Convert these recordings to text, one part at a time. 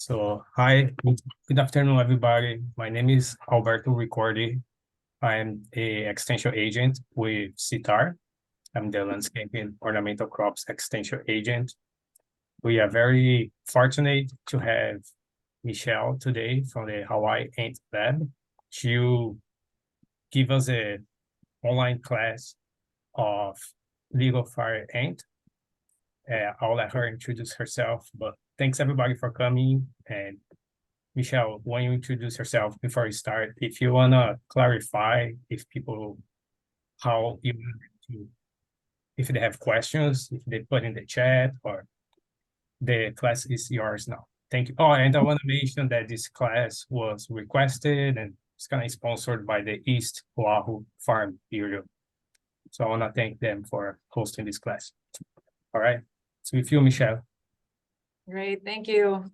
So, hi, good afternoon, everybody. My name is Alberto Ricordi. I'm a extension agent with CITAR. I'm the landscaping ornamental crops extension agent. We are very fortunate to have Michelle today from the Hawaii Ant Lab. She'll give us an online class of legal fire ant. I'll let her introduce herself, but thanks everybody for coming. And Michelle, when you introduce yourself before you start, if you wanna clarify if people how you to, if they have questions, if they put in the chat, or the class is yours now. Thank you. Oh, and I want to mention that this class was requested and it's kind of sponsored by the East Oahu Farm Bureau. So I want to thank them for hosting this class. All right. So with you, Michelle. Great, thank you.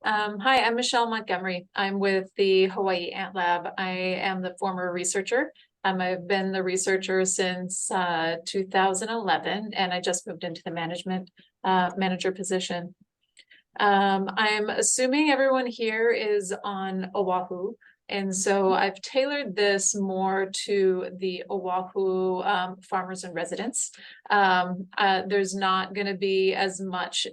Hi, I'm Michelle Montgomery. I'm with the Hawaii Ant Lab. I am the former researcher. I've been the researcher since 2011, and I just moved into the manager position. I'm assuming everyone here is on Oahu, and so I've tailored this more to the Oahu farmers and residents. There's not going to be as much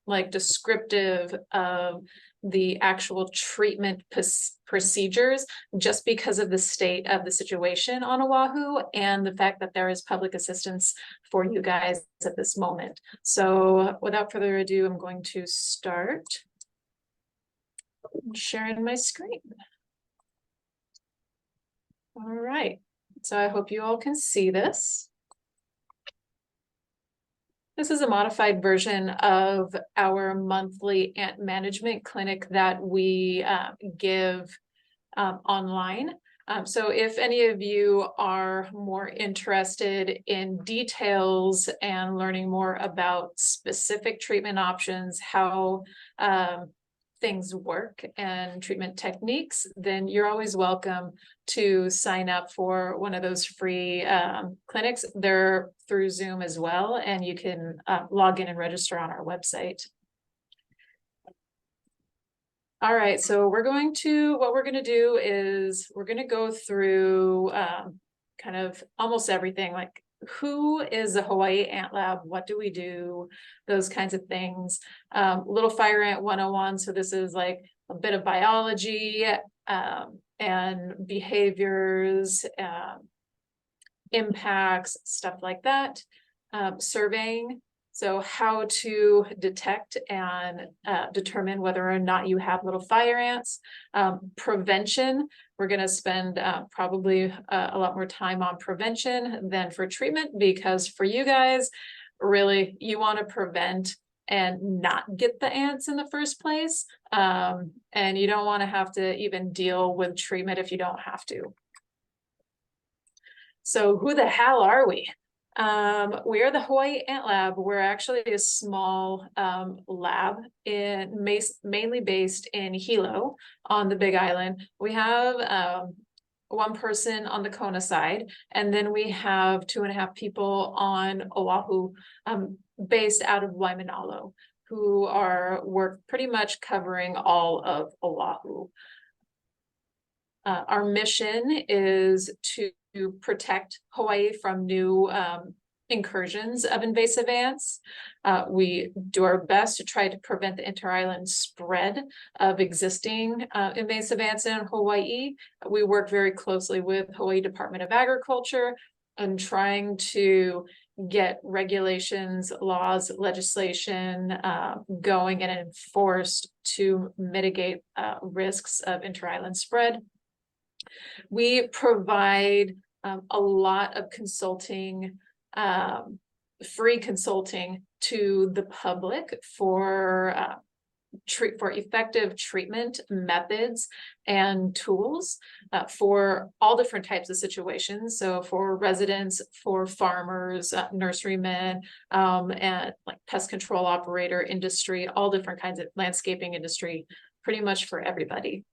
like descriptive of the actual treatment procedures, just because of the state of the situation on Oahu and the fact that there is public assistance for you guys at this moment. So without further ado, I'm going to start sharing my screen. All right, so I hope you all can see this. This is a modified version of our monthly ant management clinic that we give online. So if any of you are more interested in details and learning more about specific treatment options, how things work and treatment techniques, then you're always welcome to sign up for one of those free clinics. They're through Zoom as well, and you can log in and register on our website. All right, so what we're going to do is we're going to go through kind of almost everything, like who is the Hawaii Ant Lab? What do we do? Those kinds of things. Little Fire Ant 101. So this is like a bit of biology and behaviors, impacts, stuff like that. Surveying. So how to detect and determine whether or not you have little fire ants. Prevention, we're going to spend probably a lot more time on prevention than for treatment, because for you guys, really, you want to prevent and not get the ants in the first place. And you don't want to have to even deal with treatment if you don't have to. So who the hell are we? We are the Hawaii Ant Lab. We're actually a small lab mainly based in Hilo on the Big Island. We have one person on the Kona side, and then we have 2.5 people on Oahu, based out of Waimanalo, who work pretty much covering all of Oahu. Our mission is to protect Hawaii from new incursions of invasive ants. We do our best to try to prevent the inter-island spread of existing invasive ants in Hawaii. We work very closely with Hawaii Department of Agriculture and trying to get regulations, laws, legislation going and enforced to mitigate risks of inter-island spread. We provide a lot of consulting, free consulting to the public for effective treatment methods and tools for all different types of situations. So for residents, for farmers, nurserymen, and like pest control operator industry, all different kinds of landscaping industry, pretty much for everybody.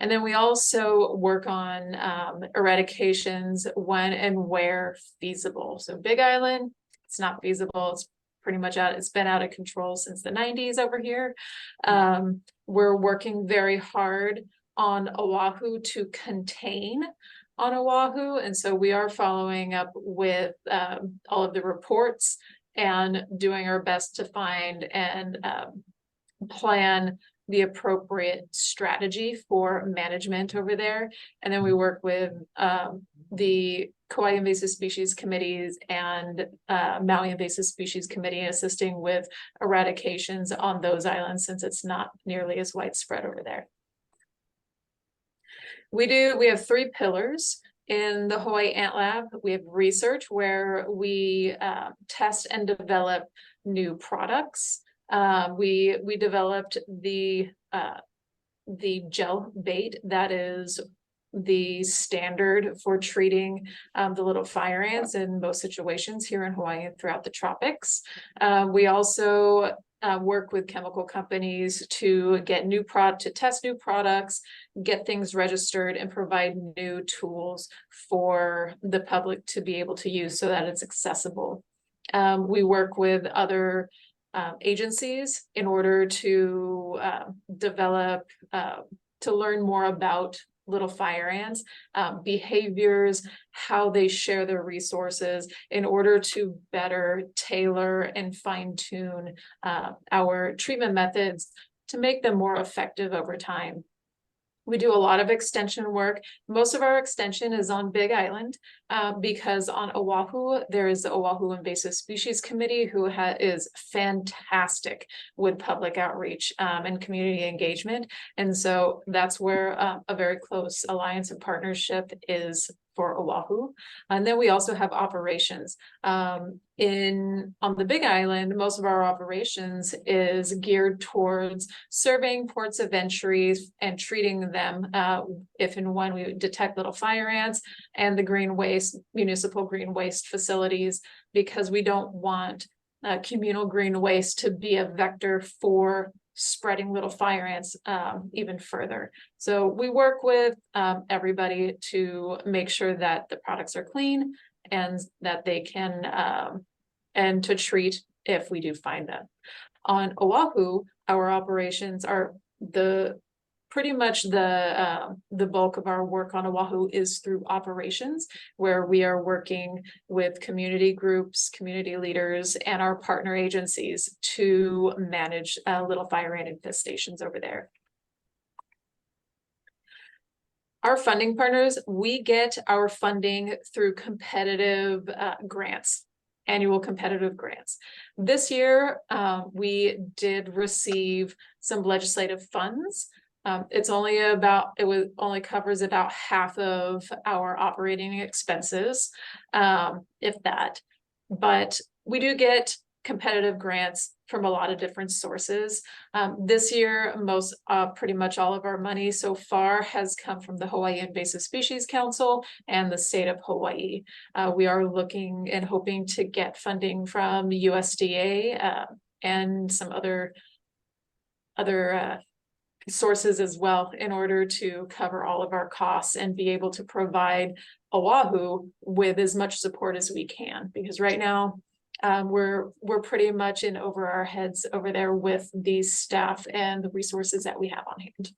And then we also work on eradications when and where feasible. So Big Island, it's not feasible. It's pretty much it's been out of control since the 90s over here. We're working very hard on Oahu to contain on Oahu. And so we are following up with all of the reports and doing our best to find and plan the appropriate strategy for management over there. And then we work with the Kauai Invasive Species Committees and Maui Invasive Species Committee, assisting with eradications on those islands since it's not nearly as widespread over there. We have 3 pillars in the Hawaii Ant Lab. We have research, where we test and develop new products. We developed the gel bait that is the standard for treating the little fire ants in most situations here in Hawaii and throughout the tropics. We also work with chemical companies to get to test new products, get things registered, and provide new tools for the public to be able to use so that it's accessible. We work with other agencies in order to develop, to learn more about little fire ants, behaviors, how they share their resources in order to better tailor and fine-tune our treatment methods to make them more effective over time. We do a lot of extension work. Most of our extension is on Big Island because on Oahu, there is the Oahu Invasive Species Committee who is fantastic with public outreach and community engagement. And so that's where a very close alliance and partnership is for Oahu. And then we also have operations. On the Big Island, most of our operations is geared towards surveying ports of entry and treating them if and when we detect little fire ants, and the green waste, municipal green waste facilities, because we don't want communal green waste to be a vector for spreading little fire ants even further. So we work with everybody to make sure that the products are clean and that they can and to treat if we do find them. On Oahu, our operations are pretty much the bulk of our work on Oahu is through operations, where we are working with community groups, community leaders, and our partner agencies to manage little fire ant infestations over there. Our funding partners, we get our funding through competitive grants. Annual competitive grants. This year, we did receive some legislative funds. It only covers about half of our operating expenses, if that. But we do get competitive grants from a lot of different sources. This year, pretty much all of our money so far has come from the Hawaii Invasive Species Council and the state of Hawaii. We are looking and hoping to get funding from USDA and some other sources as well, in order to cover all of our costs and be able to provide Oahu with as much support as we can, because right now we're pretty much in over our heads over there with the staff and the resources that we have on hand.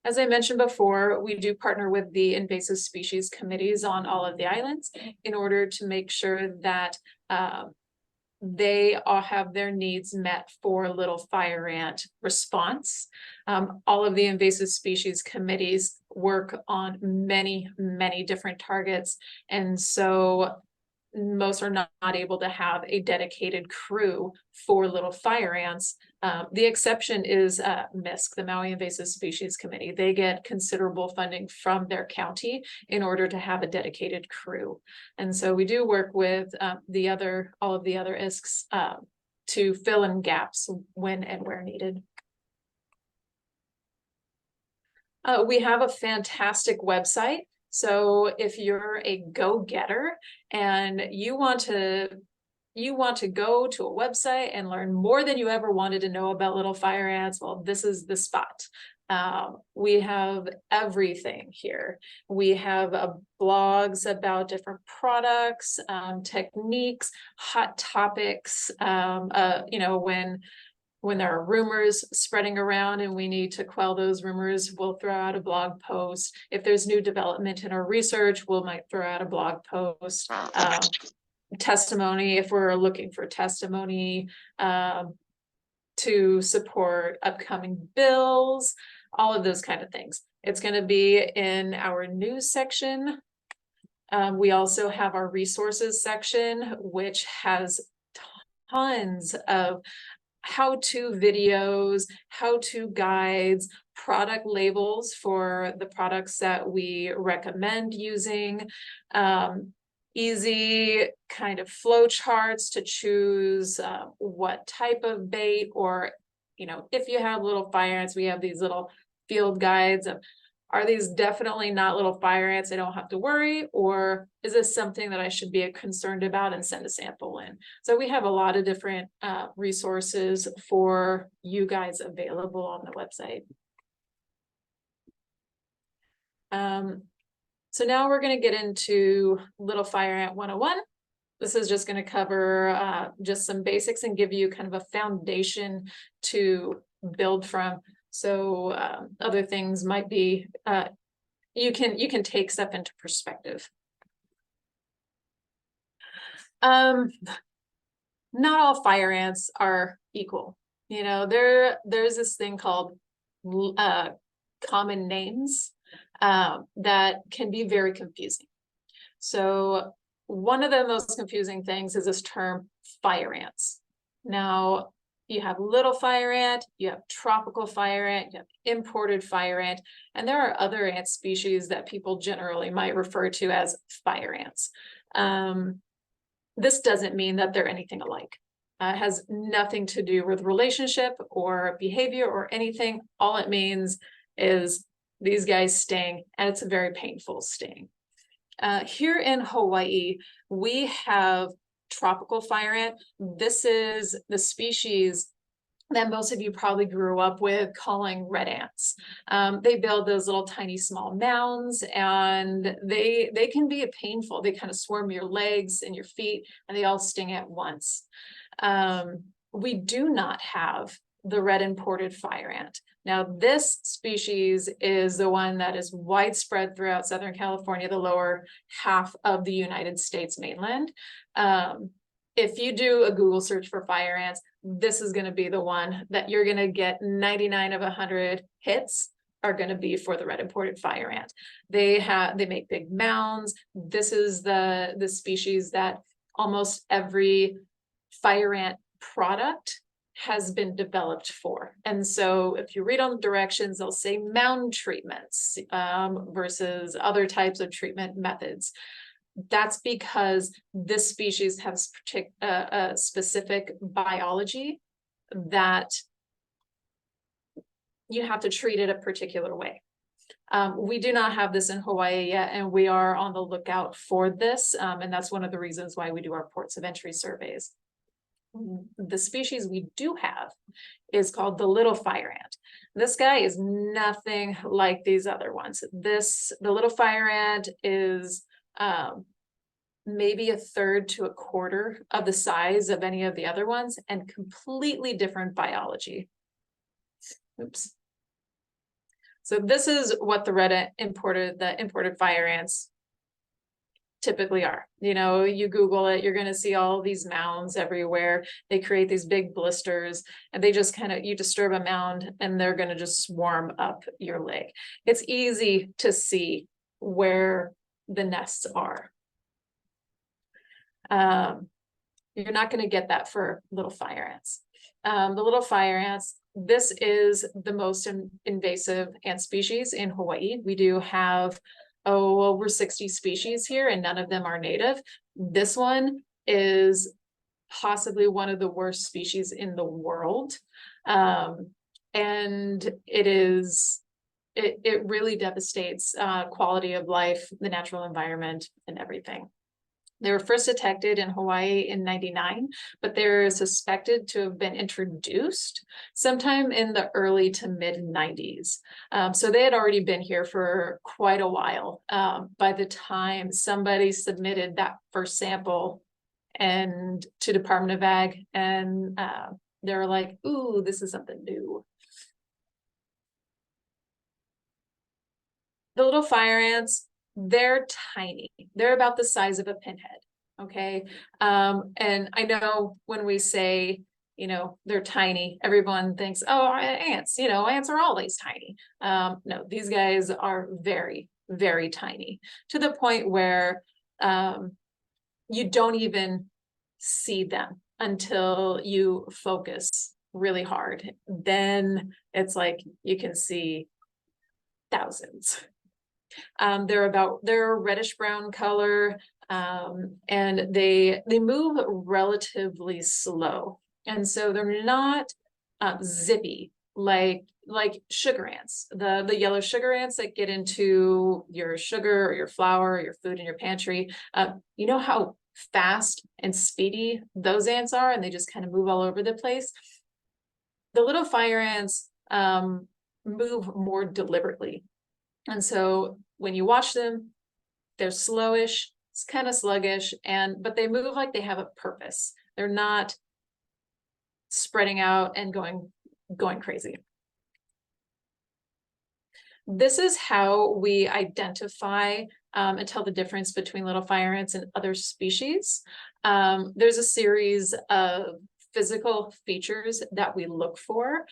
As I mentioned before, we do partner with the invasive species committees on all of the islands in order to make sure that they all have their needs met for little fire ant response. All of the invasive species committees work on many, many different targets. And so most are not able to have a dedicated crew for little fire ants. The exception is MISC, the Maui Invasive Species Committee. They get considerable funding from their county in order to have a dedicated crew. And so we do work with all of the other ISCs to fill in gaps when and where needed. We have a fantastic website. So if you're a go-getter and you want to go to a website and learn more than you ever wanted to know about little fire ants, well, this is the spot. We have everything here. We have blogs about different products, techniques, hot topics, you know, when there are rumors spreading around and we need to quell those rumors, we'll throw out a blog post. If there's new development in our research, we might throw out a blog post. Testimony, if we're looking for testimony to support upcoming bills, all of those kind of things. It's going to be in our news section. We also have our resources section, which has tons of how-to videos, how-to guides, product labels for the products that we recommend using, easy kind of flow charts to choose what type of bait, or, you know, if you have little fire ants, we have these little field guides of, are these definitely not little fire ants? I don't have to worry, or is this something that I should be concerned about and send a sample in? So we have a lot of different resources for you guys available on the website. So now we're going to get into Little Fire Ant 101. This is just going to cover just some basics and give you kind of a foundation to build from. So other things might be, you can take stuff into perspective. Not all fire ants are equal. You know, there's this thing called common names that can be very confusing. So one of the most confusing things is this term fire ants. Now, you have little fire ant, you have tropical fire ant, you have imported fire ant, and there are other ant species that people generally might refer to as fire ants. This doesn't mean that they're anything alike. It has nothing to do with relationship or behavior or anything. All it means is these guys sting, and it's a very painful sting. Here in Hawaii, we have tropical fire ant. This is the species that most of you probably grew up with calling red ants. They build those little tiny small mounds, and they can be painful. They kind of swarm your legs and your feet, and they all sting at once. We do not have the red imported fire ant. Now, this species is the one that is widespread throughout Southern California, the lower half of the United States mainland. If you do a Google search for fire ants, this is going to be the one that you're going to get 99 of 100 hits are going to be for the red imported fire ant. They make big mounds. This is the species that almost every fire ant product has been developed for. And so if you read on the directions, they'll say mound treatments versus other types of treatment methods. That's because this species has a specific biology that you have to treat it a particular way. We do not have this in Hawaii yet, and we are on the lookout for this. And that's one of the reasons why we do our ports of entry surveys. The species we do have is called the little fire ant. This guy is nothing like these other ones. The little fire ant is maybe a third to a quarter of the size of any of the other ones, and completely different biology. Oops. So this is what the imported fire ants typically are. You know, you Google it, you're going to see all these mounds everywhere. They create these big blisters, and they just kind of, you disturb a mound and they're going to just swarm up your leg. It's easy to see where the nests are. You're not going to get that for little fire ants. The little fire ants, this is the most invasive ant species in Hawaii. We do have over 60 species here, and none of them are native. This one is possibly one of the worst species in the world. And it really devastates quality of life, the natural environment, and everything. They were first detected in Hawaii in 99, but they're suspected to have been introduced sometime in the early to mid 90s. So they had already been here for quite a while by the time somebody submitted that first sample and to Department of Ag, and they were like, ooh, this is something new. The little fire ants, they're tiny. They're about the size of a pinhead. Okay. And I know when we say, they're tiny, everyone thinks, oh, ants, ants are always tiny. No, these guys are very, very tiny, to the point where you don't even see them until you focus really hard. Then it's like you can see thousands. They're a reddish brown color, and they move relatively slow, and so they're not zippy like sugar ants, the yellow sugar ants that get into your sugar or your flour or your food in your pantry. You know how fast and speedy those ants are, and they just kind of move all over the place. The little fire ants move more deliberately. And so when you watch them, they're slowish, it's kind of sluggish, but they move like they have a purpose. They're not spreading out and going crazy. This is how we identify and tell the difference between little fire ants and other species. There's a series of physical features that we look for,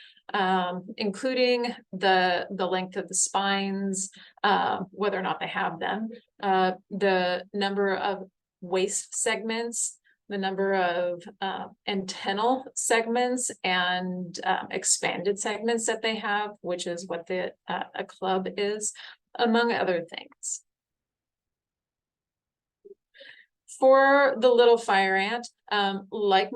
including the length of the spines, whether or not they have them, the number of waist segments, the number of antennal segments and expanded segments that they have, which is what a club is, among other things. For the little fire ant, like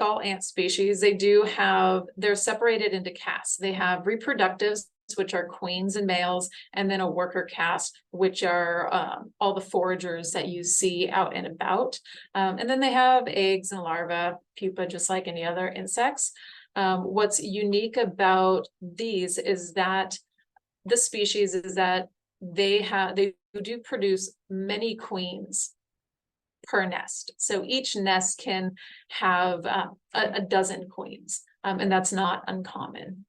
all ant species, they're separated into castes. They have reproductives, which are queens and males, and then a worker caste, which are all the foragers that you see out and about. And then they have eggs and larvae, pupa, just like any other insects. What's unique about these is that the species is that they do produce many queens per nest. So each nest can have a dozen queens, and that's not uncommon.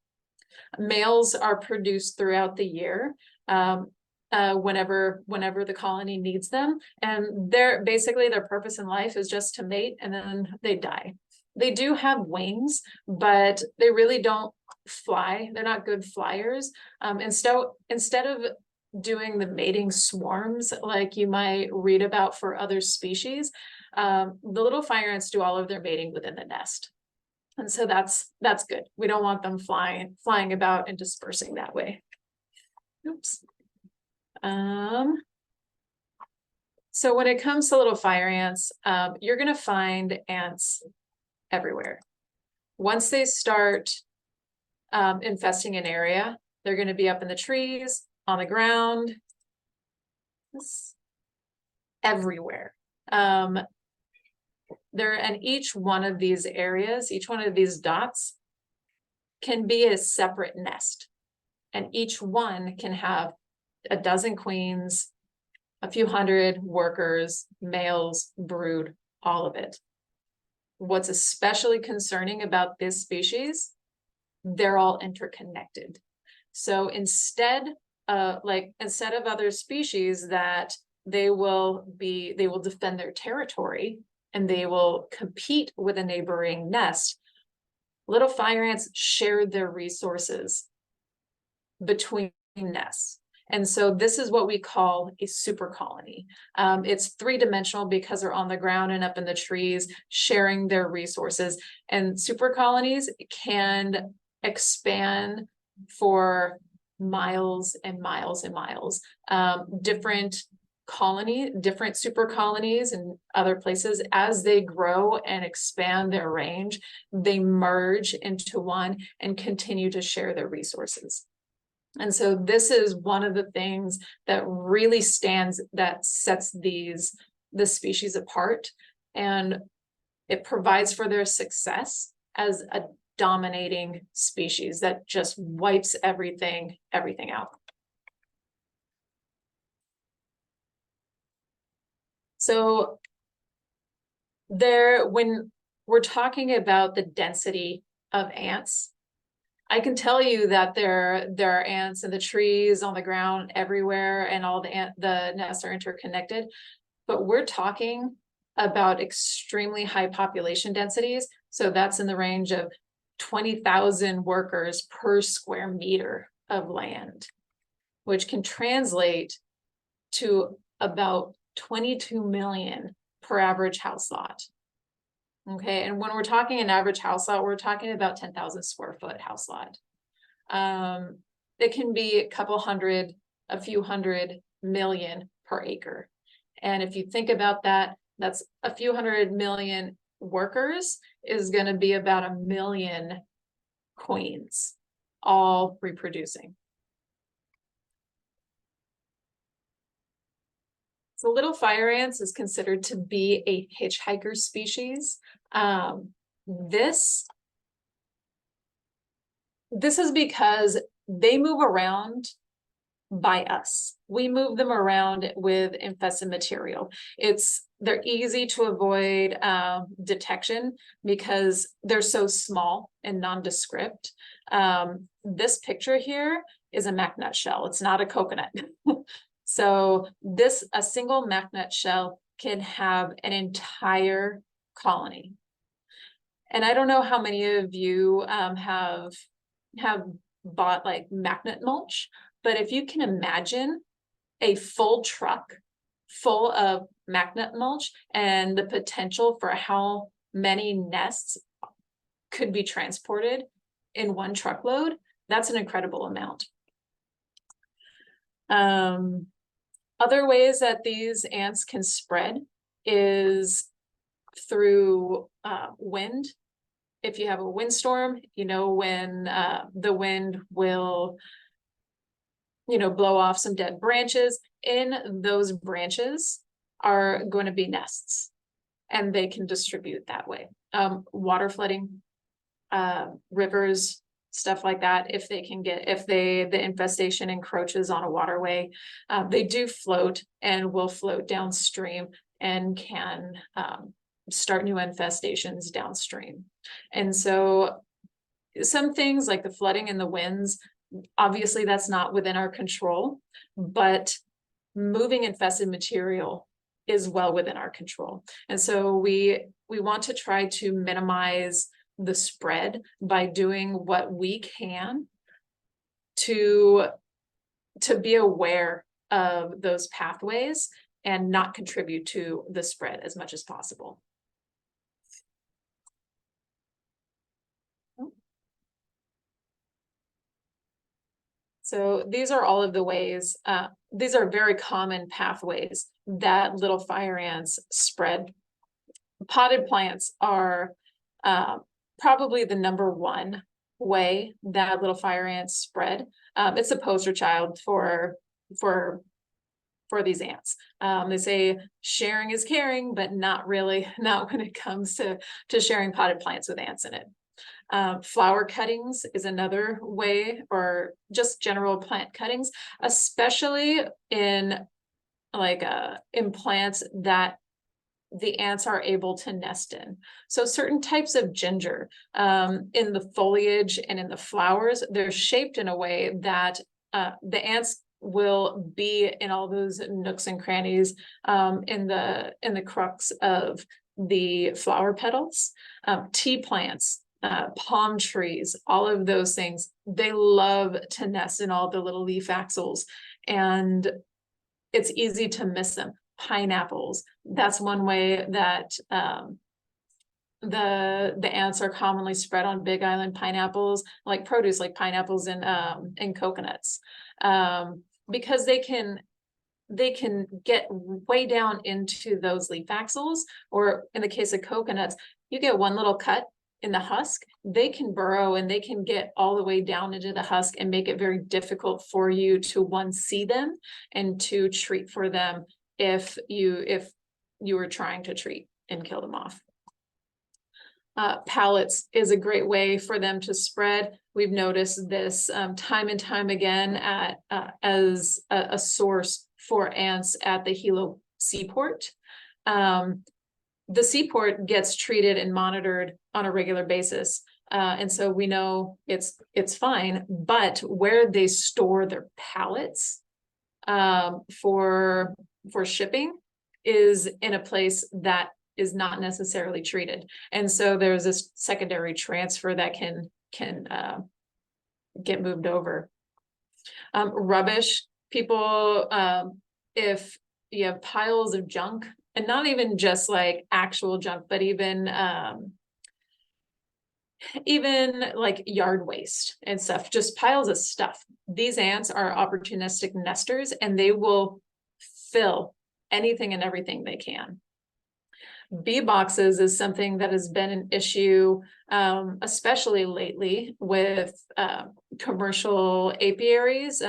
Males are produced throughout the year, whenever the colony needs them, and their purpose in life is just to mate, and then they die. They do have wings, but they really don't fly. They're not good flyers. Instead of doing the mating swarms like you might read about for other species, the little fire ants do all of their mating within the nest. And so that's good. We don't want them flying about and dispersing that way. Oops. So when it comes to little fire ants, you're going to find ants everywhere. Once they start infesting an area, they're going to be up in the trees, on the ground, everywhere. And each one of these areas, each one of these dots can be a separate nest. And each one can have a dozen queens, a few hundred workers, males, brood, all of it. What's especially concerning about this species, they're all interconnected. So instead of other species that they will defend their territory and they will compete with a neighboring nest, little fire ants share their resources between nests. And so this is what we call a super colony. It's three-dimensional because they're on the ground and up in the trees, sharing their resources. And super colonies can expand for miles and miles and miles. Different super colonies and other places, as they grow and expand their range, they merge into one and continue to share their resources. And so this is one of the things that really sets these the species apart, and it provides for their success as a dominating species that just wipes everything out. So when we're talking about the density of ants, I can tell you that there are ants in the trees, on the ground, everywhere, and all the nests are interconnected. But we're talking about extremely high population densities. So that's in the range of 20,000 workers per square meter of land, which can translate to about 22 million per average house lot. Okay, and when we're talking an average house lot, we're talking about 10,000 square foot house lot. It can be a few hundred million per acre. And if you think about that, that's a few 100 million workers is going to be about 1 million queens, all reproducing. So little fire ants is considered to be a hitchhiker species. This is because they move around by us. We move them around with infested material. They're easy to avoid detection because they're so small and nondescript. This picture here is a MacNut shell. It's not a coconut. So a single MacNut shell can have an entire colony. And I don't know how many of you have bought like MacNut mulch, but if you can imagine a full truck full of MacNut mulch and the potential for how many nests could be transported in one truckload, that's an incredible amount. Other ways that these ants can spread is through wind. If you have a windstorm, when the wind will, blow off some dead branches, in those branches are going to be nests, and they can distribute that way. Water flooding, rivers, stuff like that. If the infestation encroaches on a waterway, they do float and will float downstream and can start new infestations downstream. And so some things like the flooding and the winds, obviously that's not within our control, but moving infested material is well within our control. And so we want to try to minimize the spread by doing what we can to be aware of those pathways and not contribute to the spread as much as possible. So these are all of the ways, these are very common pathways that little fire ants spread. Potted plants are probably the #1 way that little fire ants spread. It's a poster child for these ants. They say sharing is caring, but not really, not when it comes to sharing potted plants with ants in it. Flower cuttings is another way, or just general plant cuttings, especially in plants that the ants are able to nest in. So certain types of ginger in the foliage and in the flowers, they're shaped in a way that the ants will be in all those nooks and crannies in the crux of the flower petals. Tea plants, palm trees, all of those things, they love to nest in all the little leaf axils, and it's easy to miss them. Pineapples, that's one way that the ants are commonly spread on Big Island pineapples, like produce, like pineapples and coconuts, because they can get way down into those leaf axils, or in the case of coconuts, you get one little cut in the husk, they can burrow and they can get all the way down into the husk and make it very difficult for you to, one, see them, and two, treat for them if you were trying to treat and kill them off. Pallets is a great way for them to spread. We've noticed this time and time again as a source for ants at the Hilo Seaport. The seaport gets treated and monitored on a regular basis. And so we know it's fine, but where they store their pallets for shipping is in a place that is not necessarily treated. And so there's this secondary transfer that can get moved over. Rubbish, people, if you have piles of junk, and not even just like actual junk, but even like yard waste and stuff, just piles of stuff. These ants are opportunistic nesters, and they will fill anything and everything they can. Bee boxes is something that has been an issue, especially lately with commercial apiaries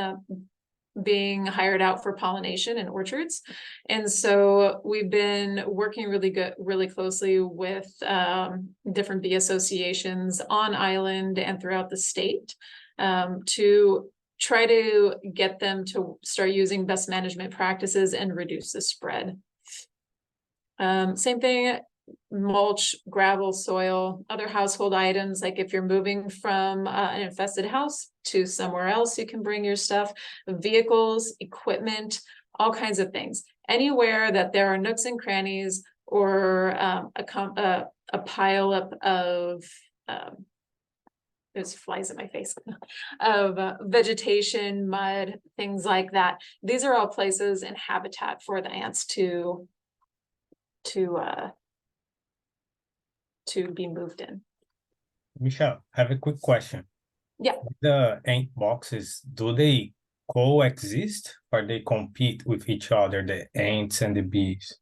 being hired out for pollination in orchards. And so we've been working really closely with different bee associations on island and throughout the state to try to get them to start using best management practices and reduce the spread. Same thing, mulch, gravel, soil, other household items, like if you're moving from an infested house to somewhere else, you can bring your stuff, vehicles, equipment, all kinds of things. Anywhere that there are nooks and crannies or a pile up of there's flies in my face of vegetation, mud, things like that. These are all places and habitat for the ants to be moved in. Michelle, I have a quick question. Yeah. The ant boxes, do they coexist or they compete with each other, the ants and the bees?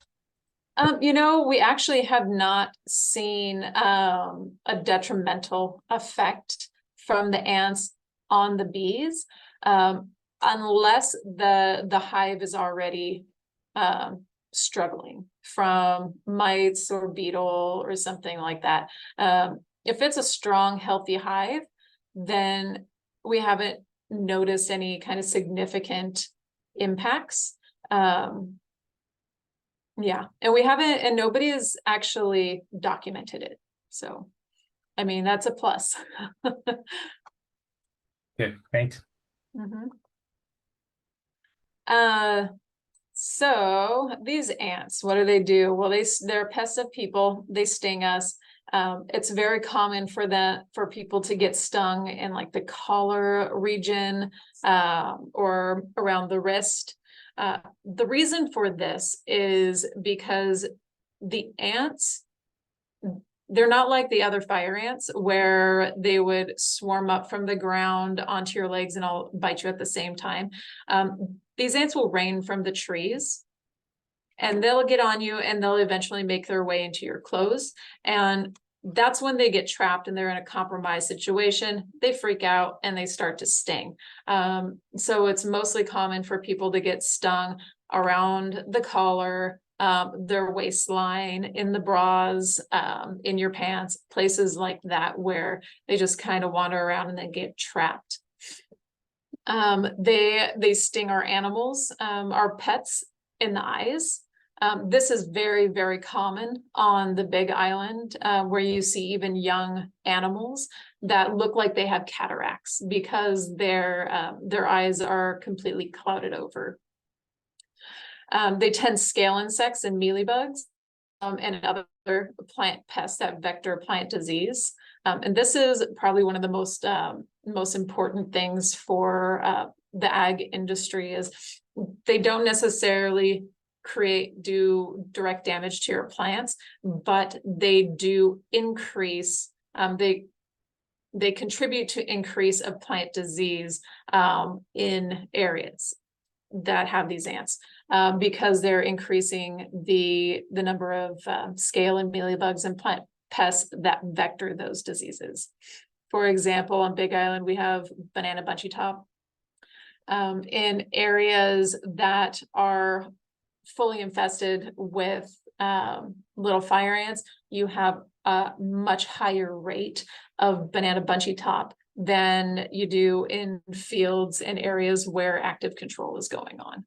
We actually have not seen a detrimental effect from the ants on the bees, unless the hive is already struggling from mites or beetle or something like that. If it's a strong, healthy hive, then we haven't noticed any kind of significant impacts. Yeah, and we haven't, and nobody has actually documented it. So, I mean, that's a plus. Good, thanks. So these ants, what do? Well, they're pests of people. They sting us. It's very common for people to get stung in like the collar region or around the wrist. The reason for this is because the ants, they're not like the other fire ants where they would swarm up from the ground onto your legs and all bite you at the same time. These ants will rain from the trees and they'll get on you and they'll eventually make their way into your clothes. And that's when they get trapped and they're in a compromised situation. They freak out and they start to sting. So it's mostly common for people to get stung around the collar, their waistline, in the bras, in your pants, places like that where they just kind of wander around and then get trapped. They sting our animals, our pets in the eyes. This is very, very common on the Big Island, where you see even young animals that look like they have cataracts because their eyes are completely clouded over. They tend scale insects and mealybugs and other plant pests that vector plant disease. And this is probably one of the most important things for the ag industry is they don't necessarily do direct damage to your plants, but they do increase, they contribute to increase of plant disease in areas that have these ants because they're increasing the number of scale and mealybugs and plant pests that vector those diseases. For example, on Big Island, we have banana bunchy top. In areas that are fully infested with little fire ants, you have a much higher rate of banana bunchy top than you do in fields and areas where active control is going on.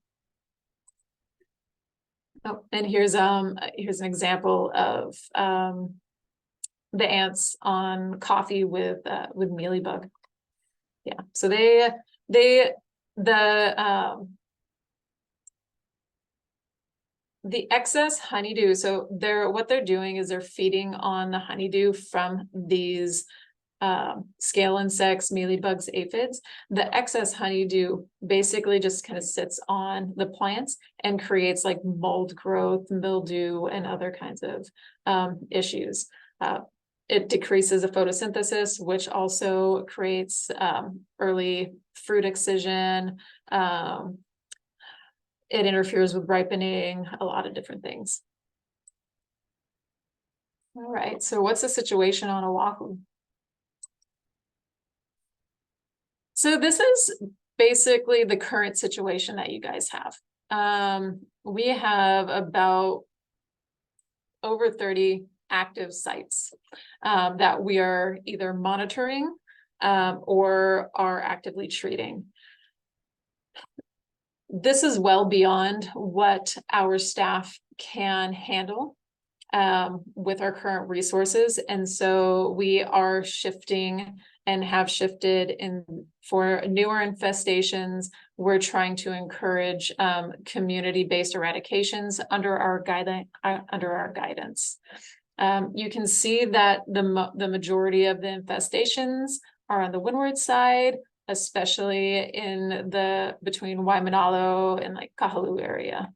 Oh, and here's an example of the ants on coffee with mealybug. Yeah, so the excess honeydew, so what they're doing is they're feeding on the honeydew from these scale insects, mealybugs, aphids. The excess honeydew basically just kind of sits on the plants and creates like mold growth, mildew, and other kinds of issues. It decreases the photosynthesis, which also creates early fruit excision. It interferes with ripening, a lot of different things. All right, so what's the situation on Oahu? So this is basically the current situation that you guys have. We have about over 30 active sites that we are either monitoring or are actively treating. This is well beyond what our staff can handle with our current resources. And so we are shifting and have shifted for newer infestations. We're trying to encourage community-based eradications under our guidance. You can see that the majority of the infestations are on the windward side, especially in between Waimanalo and like Kahaluu area.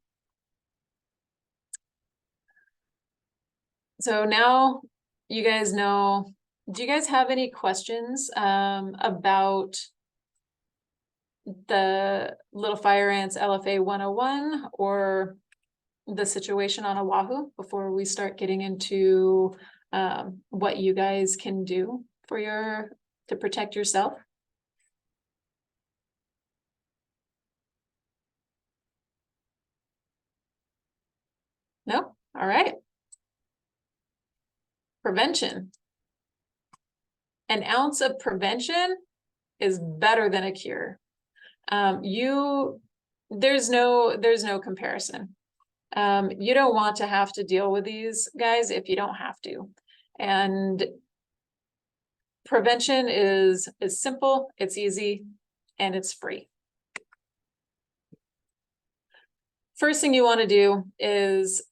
So now you guys know, do you guys have any questions about the little fire ants LFA 101 or the situation on Oahu before we start getting into what you guys can do to protect yourself? No? All right. Prevention. An ounce of prevention is better than a cure. There's no comparison. You don't want to have to deal with these guys if you don't have to. And prevention is simple, it's easy, and it's free. First thing you want to do is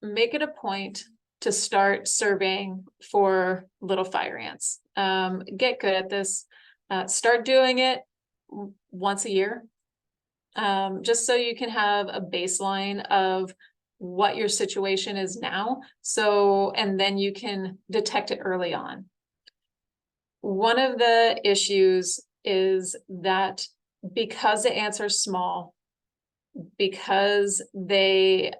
make it a point to start surveying for little fire ants. Get good at this. Start doing it once a year, just so you can have a baseline of what your situation is now. And then you can detect it early on. One of the issues is that because the ants are small, because they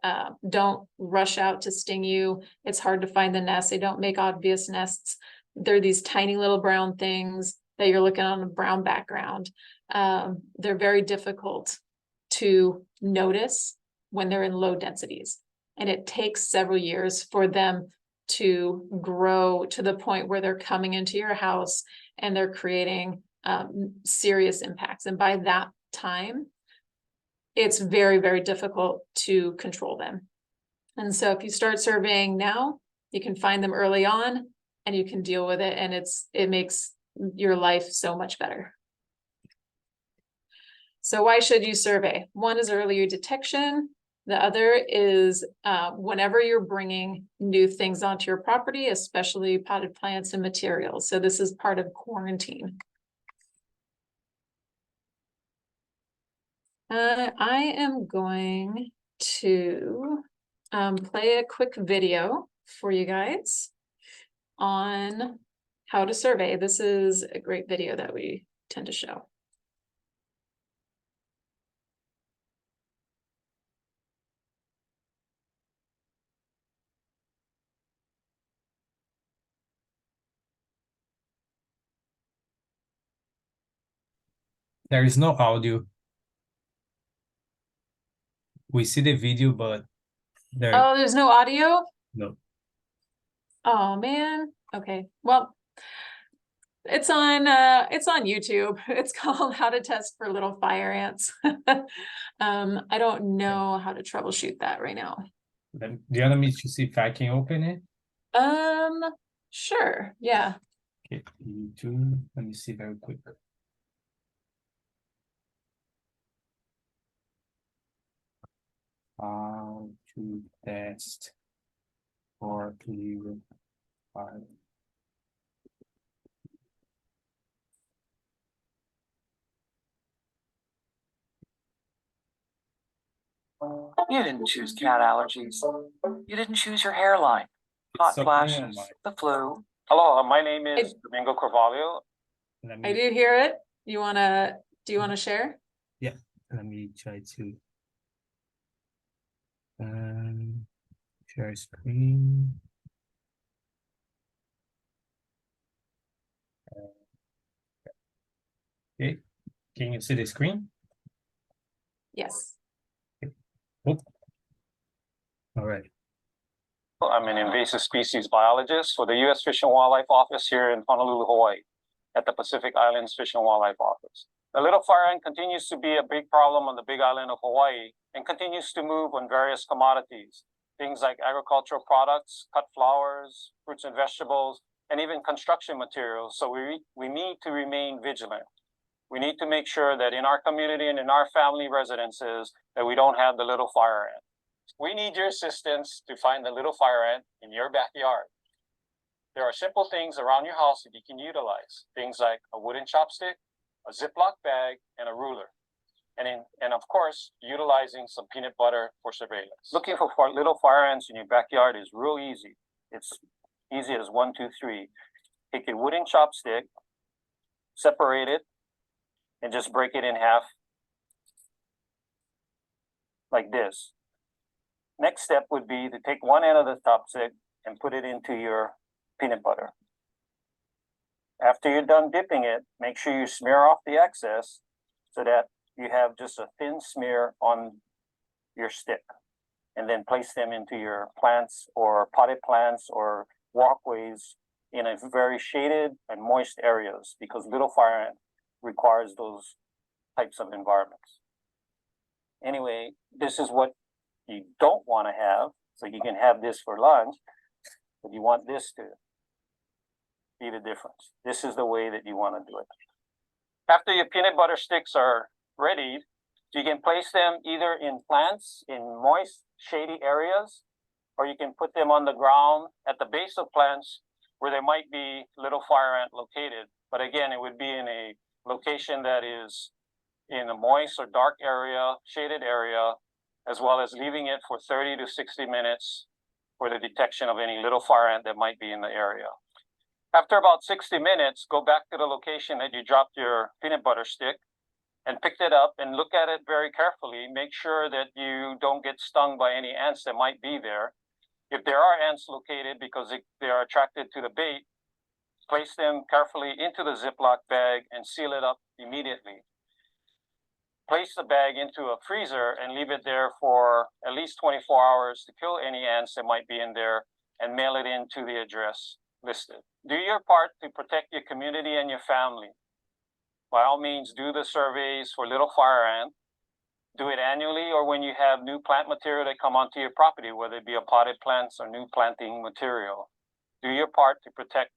don't rush out to sting you, it's hard to find the nest. They don't make obvious nests. They're these tiny little brown things that you're looking on a brown background. They're very difficult to notice when they're in low densities. And it takes several years for them to grow to the point where they're coming into your house and they're creating serious impacts. And by that time, it's very, very difficult to control them. And so if you start surveying now, you can find them early on and you can deal with it. And it makes your life so much better. So why should you survey? One is earlier detection. The other is whenever you're bringing new things onto your property, especially potted plants and materials. So this is part of quarantine. I am going to play a quick video for you guys on how to survey. This is a great video that we tend to show. There is no audio. We see the video, but There, Oh, there's no audio? no. Oh, man. Okay, well, it's on YouTube. It's called How to Test for Little Fire Ants. I don't know how to troubleshoot that right now. Do you want me to see if I can open it? Sure, yeah. Okay, YouTube. Let me see very quick. How to test for little fire. You didn't choose cat allergies. You didn't choose your hairline. Hot Something on flashes, my- the flu. Hello, my name is Domingo Carvalho. Let I me, did hear it. Do you wanna share? let me try to share screen. Okay, can you see the screen? Yes. Oh. All right. I'm an invasive species biologist for the U.S. Fish and Wildlife Office here in Honolulu, Hawaii, at the Pacific Islands Fish and Wildlife Office. The little fire ant continues to be a big problem on the big island of Hawaii and continues to move on various commodities, things like agricultural products, cut flowers, fruits and vegetables, and even construction materials. So we need to remain vigilant. We need to make sure that in our community and in our family residences that we don't have the little fire ant. We need your assistance to find the little fire ant in your backyard. There are simple things around your house that you can utilize. Things like a wooden chopstick, a Ziploc bag, and a ruler. And of course, utilizing some peanut butter for surveillance. Looking for little fire ants in your backyard is real easy. It's easy as 1, 2, 3. Take a wooden chopstick, separate it, and just break it in half like this. Next step would be to take one end of the chopstick and put it into your peanut butter. After you're done dipping it, make sure you smear off the excess so that you have just a thin smear on your stick. And then place them into your plants or potted plants or walkways in a very shaded and moist areas, because little fire ant requires those types of environments. Anyway, this is what you don't want to have. So you can have this for lunch, but you want this to be the difference. This is the way that you want to do it. After your peanut butter sticks are ready, you can place them either in plants in moist, shady areas, or you can put them on the ground at the base of plants where there might be little fire ant located. But again, it would be in a location that is in a moist or dark area, shaded area, as well as leaving it for 30 to 60 minutes for the detection of any little fire ant that might be in the area. After about 60 minutes, go back to the location that you dropped your peanut butter stick and pick it up and look at it very carefully. Make sure that you don't get stung by any ants that might be there. If there are ants located because they are attracted to the bait, place them carefully into the Ziploc bag and seal it up immediately. Place the bag into a freezer and leave it there for at least 24 hours to kill any ants that might be in there, and mail it in to the address listed. Do your part to protect your community and your family. By all means, do the surveys for little fire ant. Do it annually or when you have new plant material that come onto your property, whether it be a potted plants or new planting material. Do your part to protect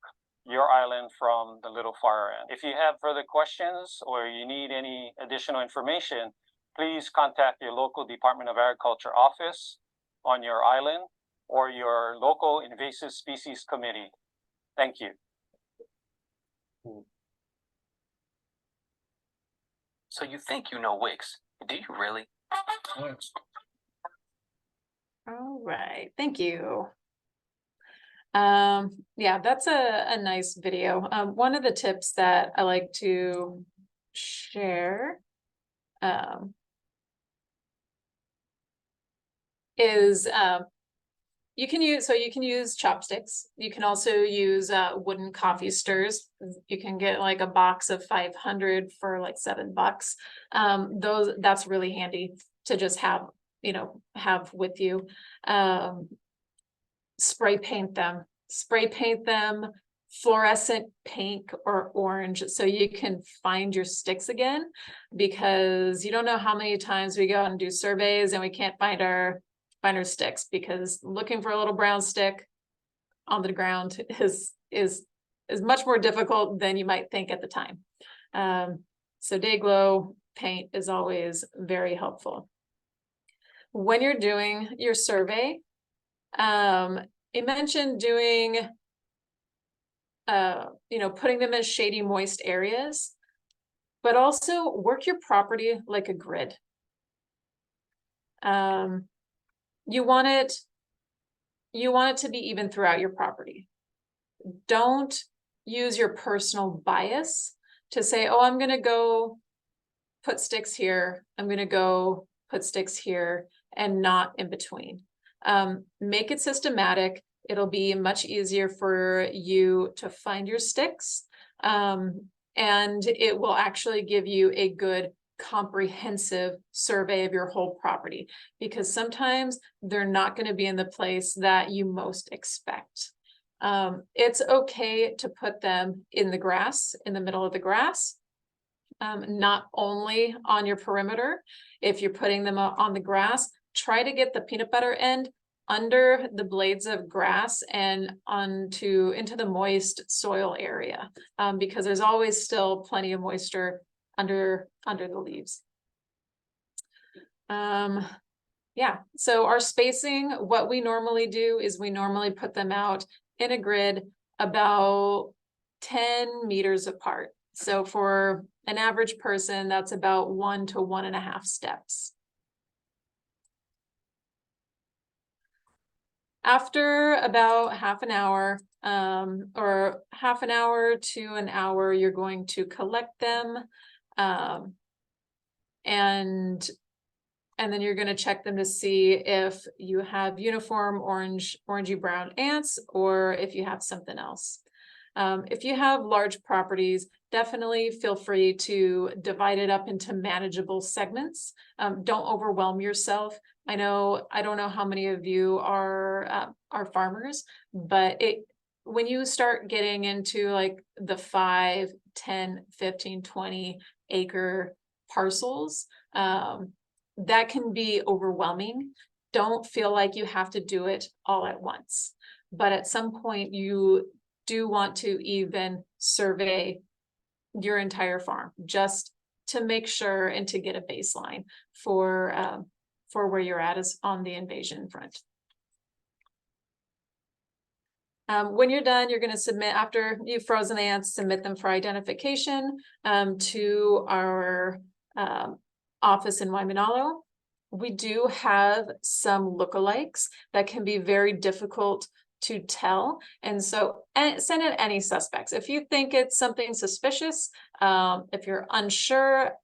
your island from the little fire ant. If you have further questions or you need any additional information, please contact your local Department of Agriculture office on your island or your local invasive species committee. Thank you. So you think you know Wix? Do you really? All right, thank you. Yeah, that's a nice video. One of the tips that I like to share is you can use chopsticks. You can also use wooden coffee stirrers. You can get like a box of 500 for like $7. That's really handy to just have have with you. Spray paint them, fluorescent pink or orange, so you can find your sticks again, because you don't know how many times we go out and do surveys and we can't find our sticks, because looking for a little brown stick on the ground is much more difficult than you might think at the time. So Day-Glo paint is always very helpful. When you're doing your survey, I mentioned doing, putting them in shady, moist areas, but also work your property like a grid. You want it to be even throughout your property. Don't use your personal bias to say, oh, I'm going to go put sticks here, I'm going to go put sticks here, and not in between. Make it systematic. It'll be much easier for you to find your sticks, and it will actually give you a good comprehensive survey of your whole property, because sometimes they're not going to be in the place that you most expect. It's okay to put them in the grass, in the middle of the grass, not only on your perimeter. If you're putting them on the grass, try to get the peanut butter end under the blades of grass and into the moist soil area, because there's always still plenty of moisture under the leaves. Yeah, so our spacing, what we normally do is we normally put them out in a grid about 10 meters apart. So for an average person, that's about 1 to 1.5 steps. After about half an hour, or half an hour to an hour, you're going to collect them, and then you're going to check them to see if you have uniform orangey brown ants, or if you have something else. If you have large properties, definitely feel free to divide it up into manageable segments. Don't overwhelm yourself. I don't know how many of you are farmers, but when you start getting into like the 5, 10, 15, 20 acre parcels, that can be overwhelming. Don't feel like you have to do it all at once, but at some point you do want to even survey your entire farm, just to make sure and to get a baseline for where you're at is on the invasion front. When you're done, you're going to submit, after you've frozen the ants, submit them for identification to our office in Waimanalo. We do have some lookalikes that can be very difficult to tell, and so send in any suspects. If you think it's something suspicious, if you're unsure,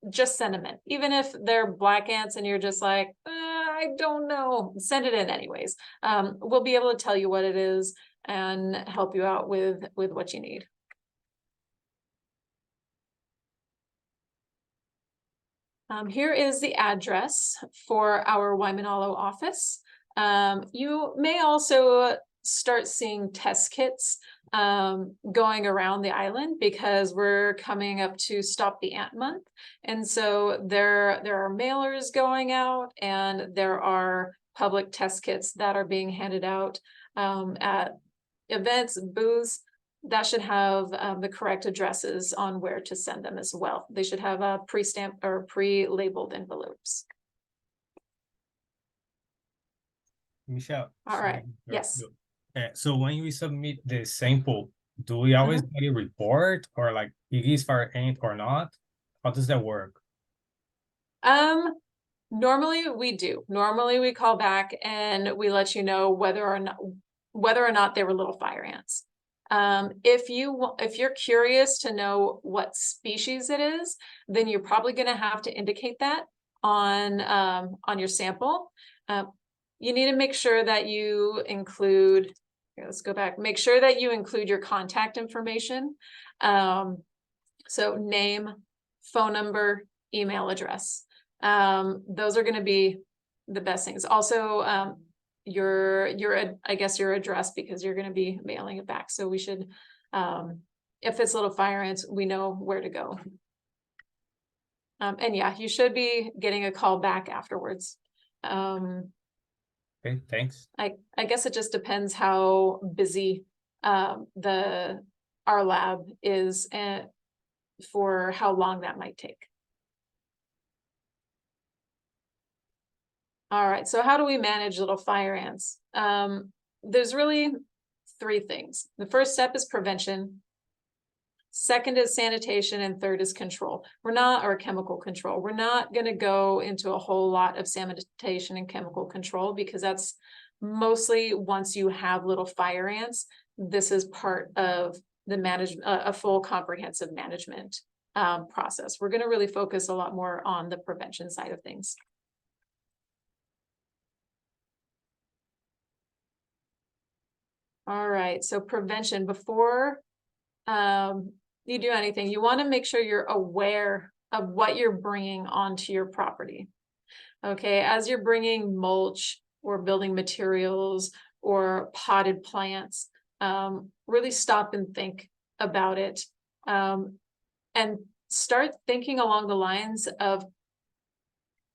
just send them in. Even if they're black ants and you're just like, I don't know, send it in anyways. We'll be able to tell you what it is and help you out with what you need. Here is the address for our Waimanalo office. You may also start seeing test kits going around the island, because we're coming up to Stop the Ant Month. And so there are mailers going out, and there are public test kits that are being handed out at events, booths. That should have the correct addresses on where to send them as well. They should have pre-stamped or pre-labeled envelopes. Michelle. All right. Yes. So when we submit the sample, do we always get a report, or like it is for ant or not? How does that work? Normally we do. Normally we call back and we let you know whether or not they were little fire ants. If you're curious to know what species it is, then you're probably going to have to indicate that on your sample. You need to make sure that you include, here, let's go back, make sure that you include your contact information. So name, phone number, email address. Those are going to be the best things. Also, I guess your address, because you're gonna be mailing it back, so we should, if it's little fire ants, we know where to go. And yeah, you should be getting a call back afterwards. Okay, thanks. I guess it just depends how busy our lab is and for how long that might take. All right, so how do we manage little fire ants? There's really 3 things. The first step is prevention. Second is sanitation, and third is control. Or chemical control. We're not going to go into a whole lot of sanitation and chemical control because that's mostly once you have little fire ants. This is part of the a full comprehensive management process. We're going to really focus a lot more on the prevention side of things. All right, so prevention. Before you do anything, you want to make sure you're aware of what you're bringing onto your property. Okay, as you're bringing mulch or building materials or potted plants, really stop and think about it, and start thinking along the lines of,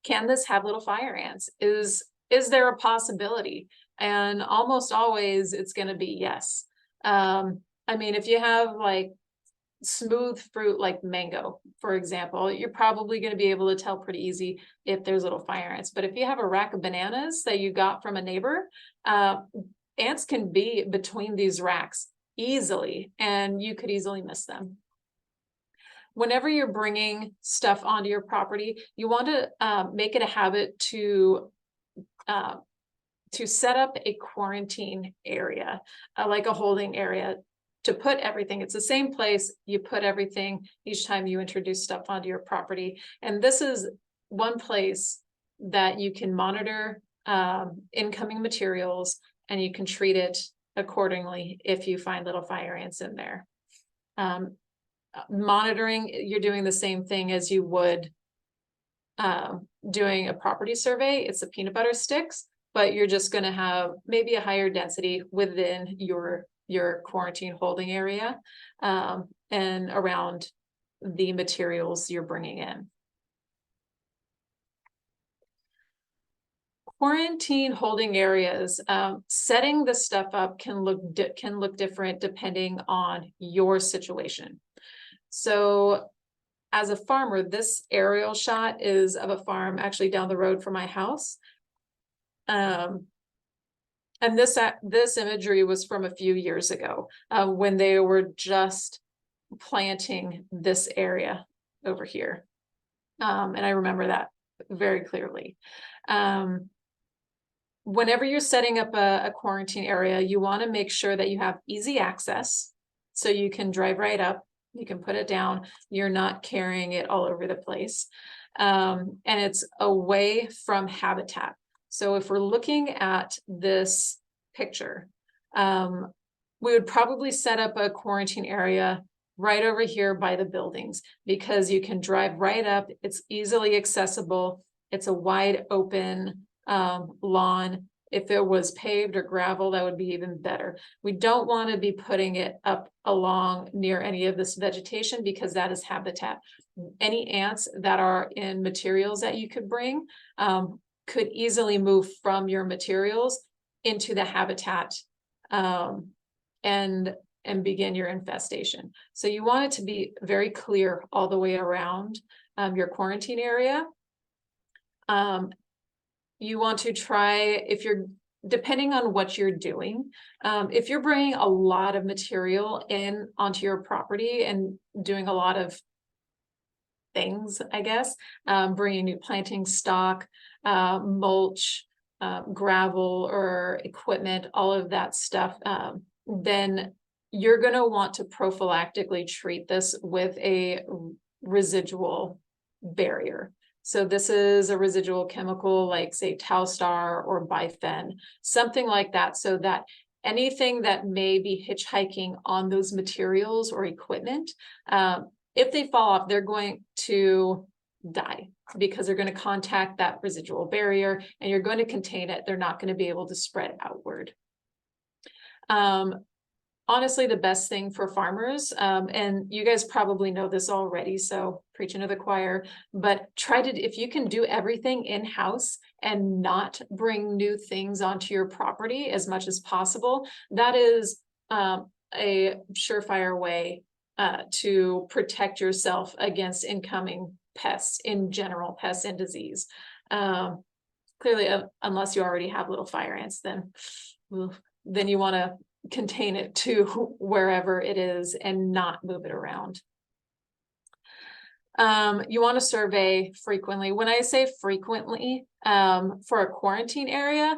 can this have little fire ants? Is there a possibility? And almost always it's going to be yes. I mean, if you have like smooth fruit like mango, for example, you're probably going to be able to tell pretty easy if there's little fire ants. But if you have a rack of bananas that you got from a neighbor, ants can be between these racks easily, and you could easily miss them. Whenever you're bringing stuff onto your property, you want to make it a habit to set up a quarantine area, like a holding area, to put everything. It's the same place you put everything each time you introduce stuff onto your property. And this is one place that you can monitor incoming materials, and you can treat it accordingly if you find little fire ants in there. Monitoring, you're doing the same thing as you would doing a property survey. It's the peanut butter sticks, but you're just going to have maybe a higher density within your quarantine holding area, and around the materials you're bringing in. Quarantine holding areas, setting the stuff up can look different depending on your situation. So as a farmer, this aerial shot is of a farm actually down the road from my house. And this imagery was from a few years ago, when they were just planting this area over here. And I remember that very clearly. Whenever you're setting up a quarantine area, you want to make sure that you have easy access, so you can drive right up, you can put it down, you're not carrying it all over the place. And it's away from habitat. So if we're looking at this picture, we would probably set up a quarantine area right over here by the buildings, because you can drive right up, it's easily accessible, it's a wide open lawn. If it was paved or gravel, that would be even better. We don't want to be putting it up along near any of this vegetation, because that is habitat. Any ants that are in materials that you could bring could easily move from your materials into the habitat, and begin your infestation. So you want it to be very clear all the way around your quarantine area. You want to try, depending on what you're doing, if you're bringing a lot of material in onto your property and doing a lot of things, I guess, bringing new planting stock, mulch, gravel or equipment, all of that stuff, then you're going to want to prophylactically treat this with a residual barrier. So this is a residual chemical like, say, Talstar or Bifen, something like that, so that anything that may be hitchhiking on those materials or equipment, if they fall off, they're going to die because they're going to contact that residual barrier and you're going to contain it. They're not going to be able to spread outward. Honestly, the best thing for farmers, and you guys probably know this already, so preaching to the choir, but if you can do everything in-house and not bring new things onto your property as much as possible, that is a surefire way to protect yourself against incoming pests in general, pests and disease. Clearly, unless you already have little fire ants, then you want to contain it to wherever it is and not move it around. You want to survey frequently. When I say frequently, for a quarantine area,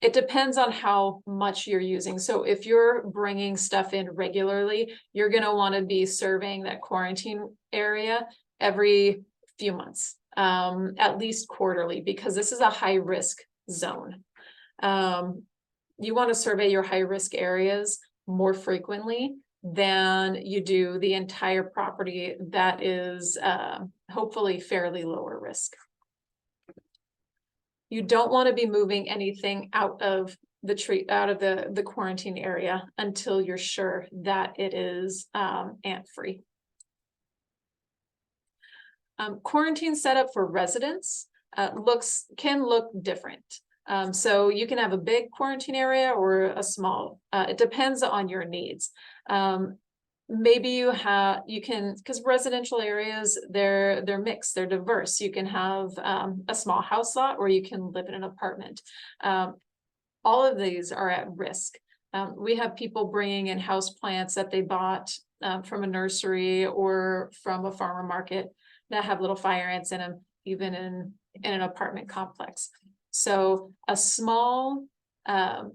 it depends on how much you're using. So if you're bringing stuff in regularly, you're going to want to be surveying that quarantine area every few months, at least quarterly, because this is a high risk zone. You want to survey your high risk areas more frequently than you do the entire property that is hopefully fairly lower risk. You don't want to be moving anything out of the quarantine area until you're sure that it is ant-free. Quarantine setup for residents can look different. So you can have a big quarantine area or a small, it depends on your needs. Maybe because residential areas, they're mixed, they're diverse. You can have a small house lot or you can live in an apartment. All of these are at risk. We have people bringing in house plants that they bought from a nursery or from a farmer market that have little fire ants in them, even in an apartment complex. So a small, an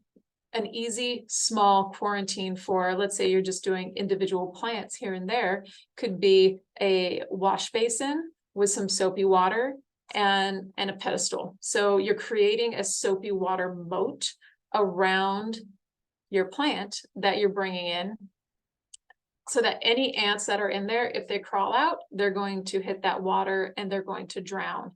easy small quarantine for, let's say you're just doing individual plants here and there, could be a wash basin with some soapy water and a pedestal. So you're creating a soapy water moat around your plant that you're bringing in, so that any ants that are in there, if they crawl out, they're going to hit that water and they're going to drown.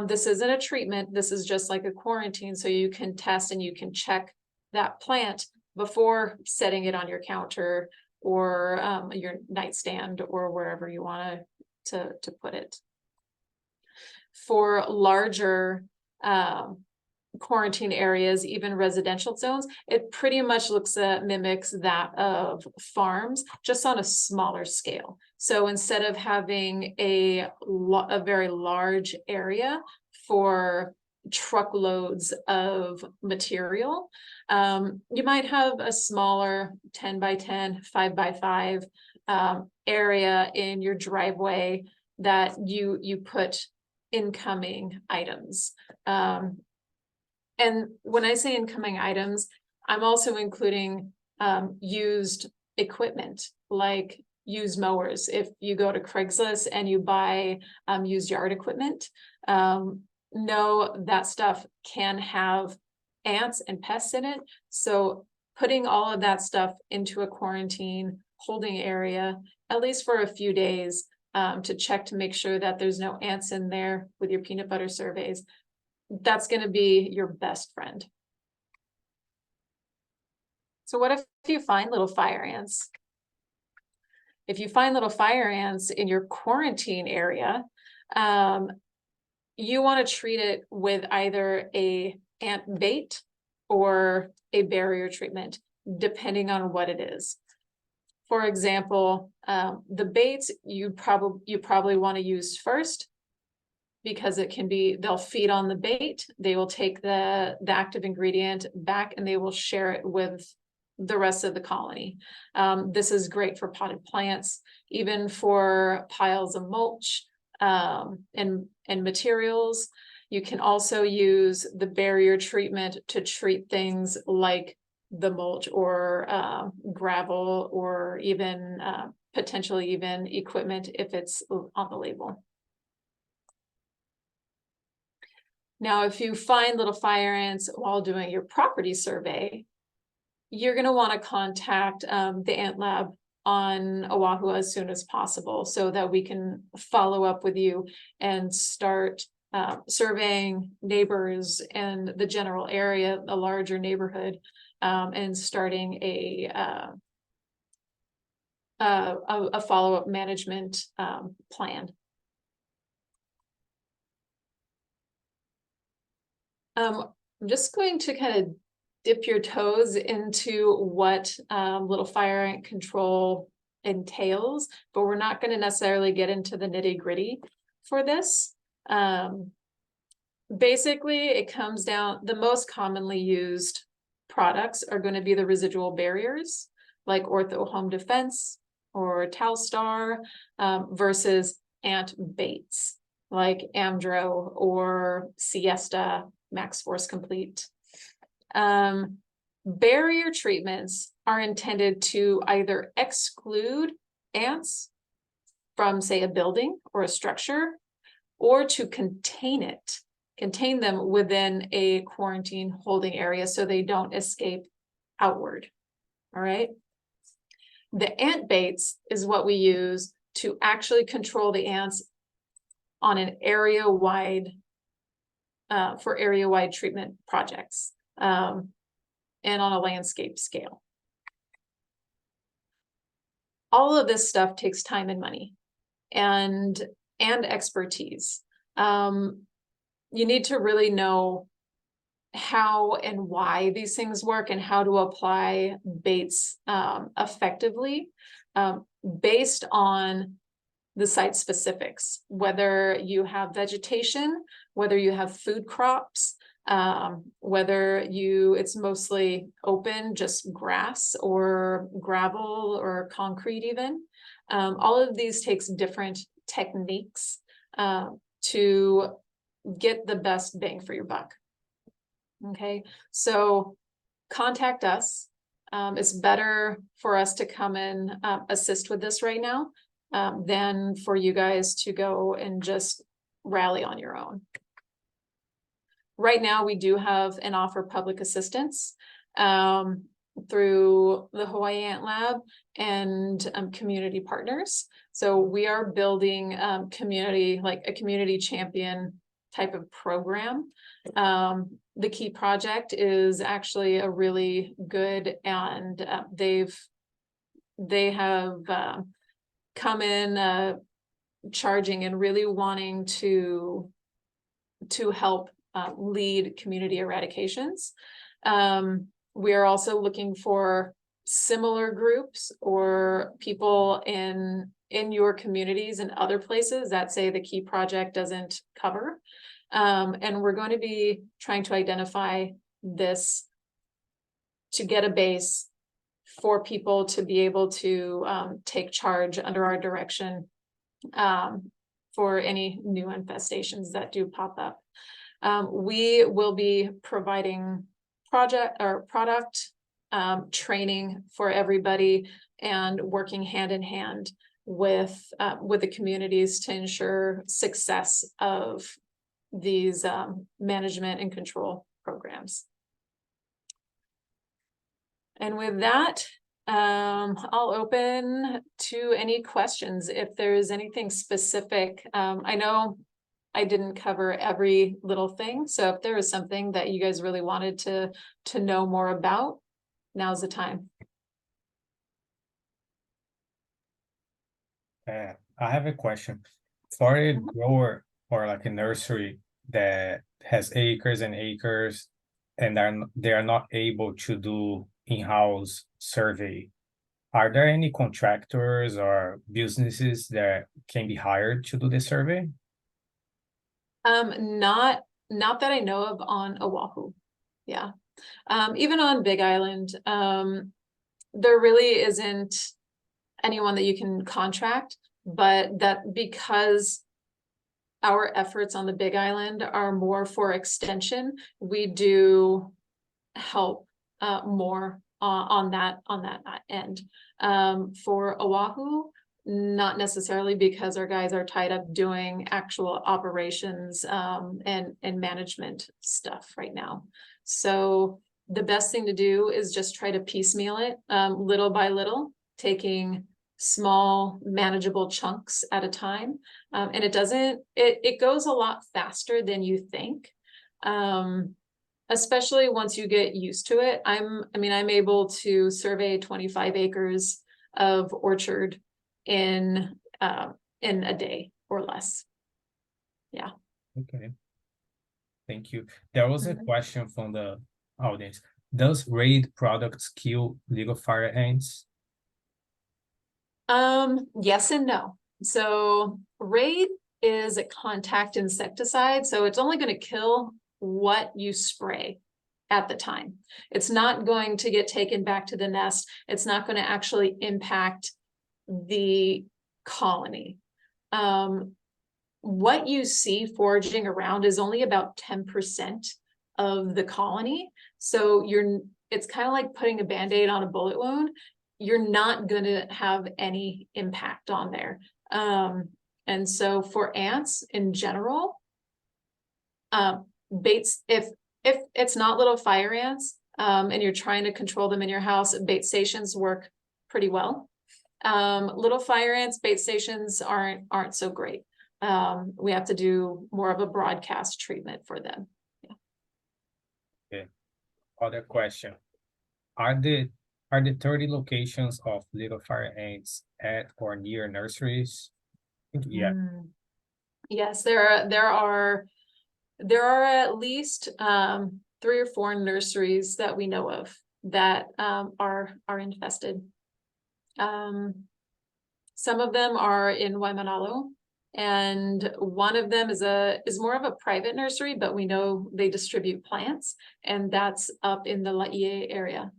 This isn't a treatment. This is just like a quarantine. So you can test and you can check that plant before setting it on your counter or your nightstand or wherever you want to put it. For larger quarantine areas, even residential zones, it pretty much mimics that of farms, just on a smaller scale. So instead of having a very large area for truckloads of material, you might have a smaller 10 by 10, 5 by 5 area in your driveway that you put incoming items. And when I say incoming items, I'm also including used equipment, like used mowers. If you go to Craigslist and you buy used yard equipment, know that stuff can have ants and pests in it. So putting all of that stuff into a quarantine holding area, at least for a few days, to check to make sure that there's no ants in there with your peanut butter surveys, that's going to be your best friend. So what if you find little fire ants? If you find little fire ants in your quarantine area, you want to treat it with either a ant bait or a barrier treatment, depending on what it is. For example, the baits you probably want to use first, because they'll feed on the bait, they will take the active ingredient back and they will share it with the rest of the colony. This is great for potted plants, even for piles of mulch and materials. You can also use the barrier treatment to treat things like the mulch or gravel, or even potentially even equipment if it's on the label. Now, if you find little fire ants while doing your property survey, you're going to want to contact the ant lab on Oahu as soon as possible so that we can follow up with you and start surveying neighbors and the general area, a larger neighborhood, and starting a follow-up management plan. I'm just going to kind of dip your toes into what little fire ant control entails, but we're not going to necessarily get into the nitty-gritty for this. Basically, it comes down, the most commonly used products are going to be the residual barriers, like Ortho Home Defense or Talstar, versus ant baits, like Amdro or Siesta, Max Force Complete. Barrier treatments are intended to either exclude ants from, say, a building or a structure, or to contain them within a quarantine holding area so they don't escape outward. All right. The ant baits is what we use to actually control the ants on an area-wide, for area-wide treatment projects, and on a landscape scale. All of this stuff takes time and money and expertise. You need to really know how and why these things work and how to apply baits effectively, based on the site specifics, whether you have vegetation, whether you have food crops, whether it's mostly open, just grass or gravel or concrete even. All of these takes different techniques to get the best bang for your buck. Okay, so contact us. It's better for us to come and assist with this right now than for you guys to go and just rally on your own. Right now, we do have and offer public assistance through the Hawaii Ant Lab and community partners. So we are building community, like a community champion type of program. The Key Project is actually a really good, and they have come in charging and really wanting to help lead community eradications. We are also looking for similar groups or people in your communities and other places that say the Key Project doesn't cover. And we're going to be trying to identify this to get a base for people to be able to take charge under our direction for any new infestations that do pop up. We will be providing product training for everybody and working hand in hand with the communities to ensure success of these management and control programs. And with that, I'll open to any questions if there's anything specific. I know I didn't cover every little thing, so if there is something that you guys really wanted to know more about, now's the time. I have a question. For a grower or like a nursery that has acres and acres and they are not able to do in-house survey, are there any contractors or businesses that can be hired to do the survey? Not that I know of on Oahu. Yeah. Even on Big Island, there really isn't anyone that you can contract, but that because our efforts on the Big Island are more for extension, we do help more on that end. For Oahu, not necessarily, because our guys are tied up doing actual operations and management stuff right now. So the best thing to do is just try to piecemeal it little by little, taking small manageable chunks at a time. And it goes a lot faster than you think. Especially once you get used to it. I'm able to survey 25 acres of orchard in a day or less. Okay. Thank you. There was a Mhm. question from the audience. Does Raid products kill legal fire ants? Yes and no. So Raid is a contact insecticide, so it's only going to kill what you spray at the time. It's not going to get taken back to the nest. It's not going to actually impact the colony. What you see foraging around is only about 10% of the colony. So it's kind of like putting a Band-Aid on a bullet wound. You're not gonna have any impact on there. And so for ants in general, baits, if it's not little fire ants, and you're trying to control them in your house, bait stations work pretty well. Little fire ants, bait stations aren't so great. We have to do more of a broadcast treatment for them. Other question. Are the 30 locations of little fire ants at or near nurseries? Yeah, Yes, there are at least 3 or 4 nurseries that we know of that are infested. Some of them are in Waimanalo, and one of them is more of a private nursery, but we know they distribute plants, and that's up in the Laie area.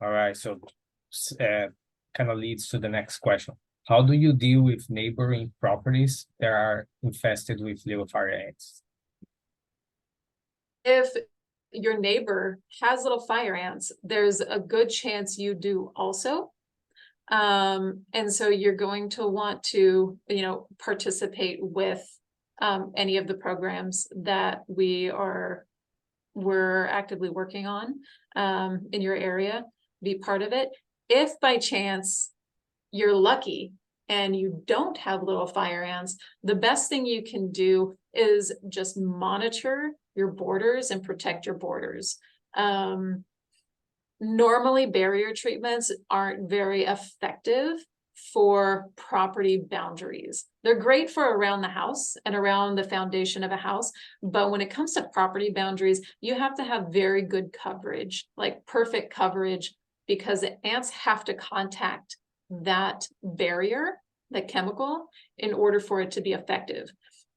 all right, so kind of leads to the next question. How do you deal with neighboring properties that are infested with little fire ants? If your neighbor has little fire ants, there's a good chance you do also. And so you're going to want to, participate with any of the programs that we're actively working on in your area, be part of it. If by chance you're lucky and you don't have little fire ants, the best thing you can do is just monitor your borders and protect your borders. Normally, barrier treatments aren't very effective for property boundaries. They're great for around the house and around the foundation of a house, but when it comes to property boundaries, you have to have very good coverage, like perfect coverage, because the ants have to contact that barrier, the chemical, in order for it to be effective.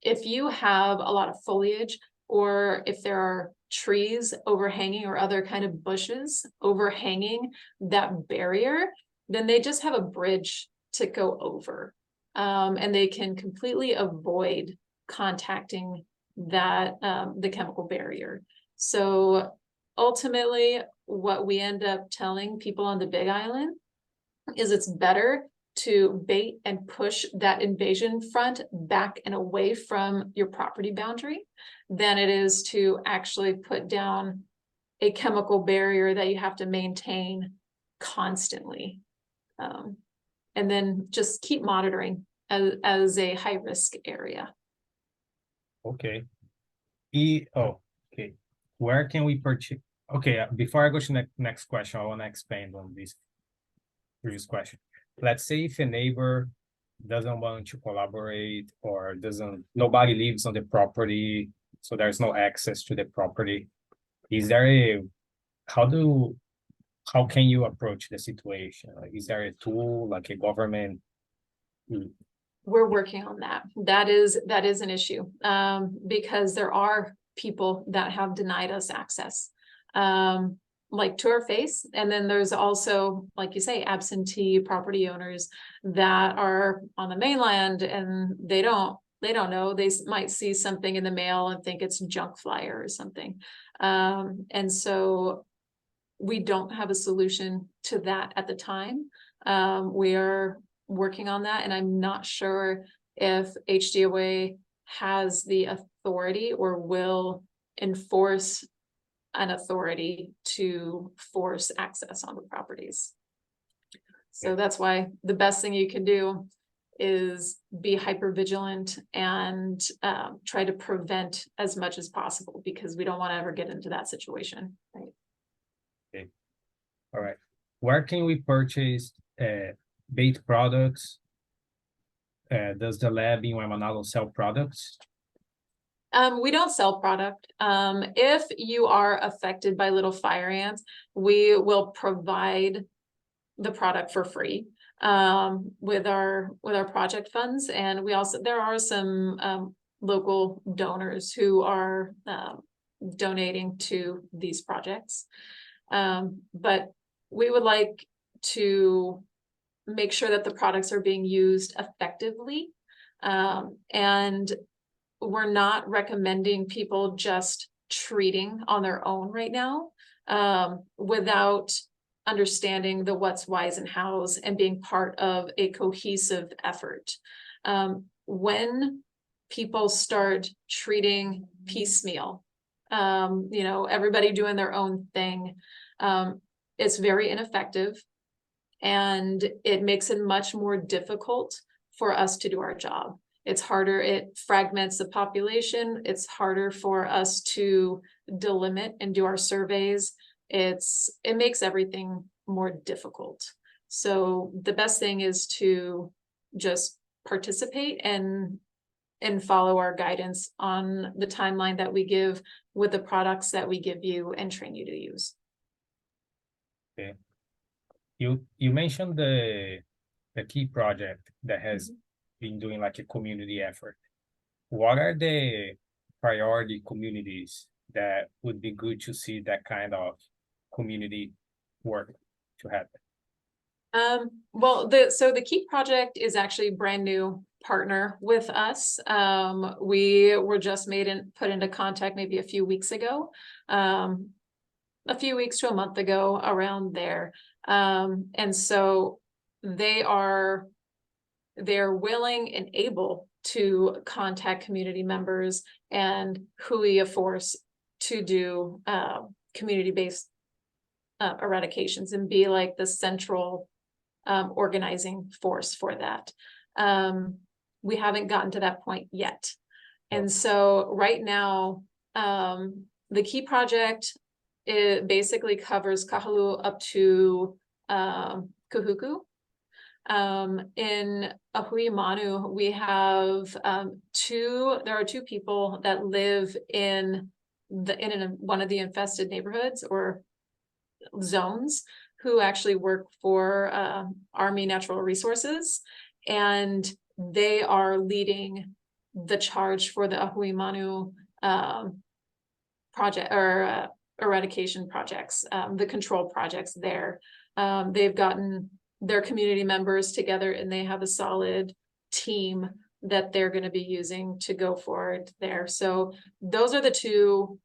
If you have a lot of foliage, or if there are trees overhanging or other kind of bushes overhanging that barrier, then they just have a bridge to go over. And they can completely avoid contacting that the chemical barrier. So ultimately, what we end up telling people on the Big Island is it's better to bait and push that invasion front back and away from your property boundary than it is to actually put down a chemical barrier that you have to maintain constantly. And then just keep monitoring as a high risk area. Okay. Okay. Where can we purchase? Okay, before I go to the next question, I want to expand on this previous question. Let's say if a neighbor doesn't want to collaborate or nobody lives on the property, so there's no access to the property. How can you approach the situation? Like, is there a tool like a government? We're working on that. That is an issue, because there are people that have denied us access, like to our face. And then there's also, like you say, absentee property owners that are on the mainland and they don't know. They might see something in the mail and think it's junk flyer or something. And so we don't have a solution to that at the time. We are working on that, and I'm not sure if HDOA has the authority or will enforce an authority to force access on the properties. So that's why the best thing you can do is be hyper vigilant and try to prevent as much as possible, because we don't want to ever get into that situation, right? All right. Where can we purchase bait products? Does the lab in Waimanalo sell products? We don't sell product. If you are affected by little fire ants, we will provide the product for free with our project funds. And there are some local donors who are donating to these projects. But we would like to make sure that the products are being used effectively. And we're not recommending people just treating on their own right now without understanding the what's, whys, and hows, and being part of a cohesive effort. When people start treating piecemeal, everybody doing their own thing, it's very ineffective, and it makes it much more difficult for us to do our job. It's harder, it fragments the population, it's harder for us to delimit and do our surveys. It makes everything more difficult. So the best thing is to just participate and follow our guidance on the timeline that we give with the products that we give you and train you to use. Okay. You mentioned the key project that has been doing like a community effort. What are the priority communities that would be good to see that kind of community work to happen? Well, so the key project is actually a brand new partner with us. We were just put into contact maybe a few weeks ago, a few weeks to a month ago, around there. And so they're willing and able to contact community members and Hui Force to do community-based eradications and be like the central organizing force for that. We haven't gotten to that point yet. And so right now, the key project, it basically covers Kahalu up to Kahuku. In Ahuimanu, we have there are two people that live in one of the infested neighborhoods or zones who actually work for Army Natural Resources, and they are leading the charge for the Ahuimanu project or eradication projects, the control projects there. They've gotten their community members together, and they have a solid team that they're going to be using to go forward there. So those are the two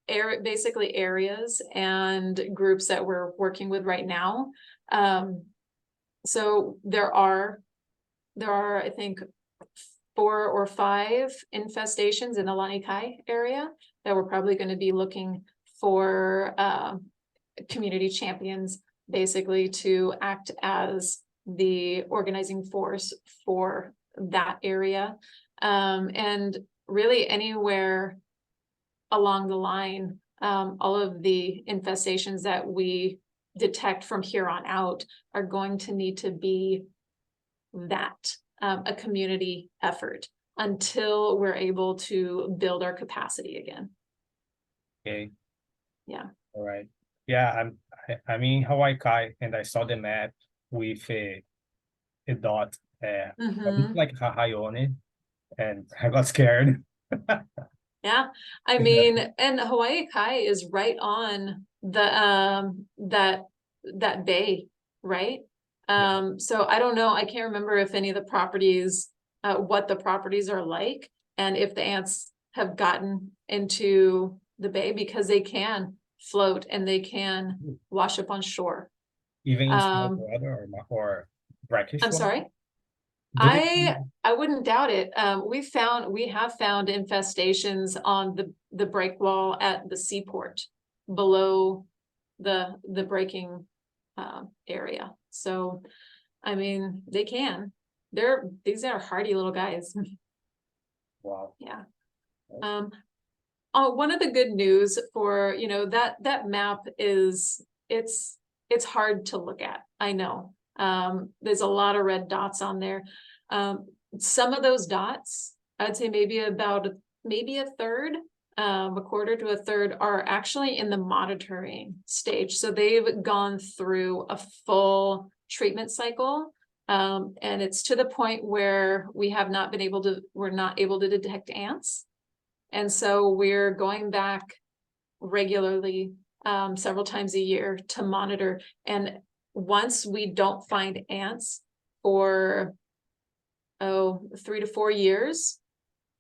basically areas and groups that we're working with right now. So there are I think 4 or 5 infestations in the Lanikai area that we're probably going to be looking for community champions basically to act as the organizing force for that area. And really anywhere along the line, all of the infestations that we detect from here on out are going to need to be that, a community effort, until we're able to build our capacity again. Okay. Yeah. All right. Yeah, I'm in Hawaii Kai, and I saw the map with a dot, like Hahaione, and I got scared. Yeah, I mean, and Hawaii Kai is right on the that bay, right? So I don't know, I can't remember if any of the properties, what the properties are like, and if the ants have gotten into the bay, because they can float and they can wash up on shore. Even in small water or brackish I'm water? sorry. Do they- I wouldn't doubt it. We have found infestations on the break wall at the seaport below the breaking area. So, I mean, they can. These are hardy little guys. Wow. Yeah. One of the good news for, that map is, it's hard to look at. I know. There's a lot of red dots on there. Some of those dots, I'd say maybe a third, a quarter to a third are actually in the monitoring stage. So they've gone through a full treatment cycle. And it's to the point where we're not able to detect ants. And so we're going back regularly, several times a year to monitor. And once we don't find ants for, 3 to 4 years,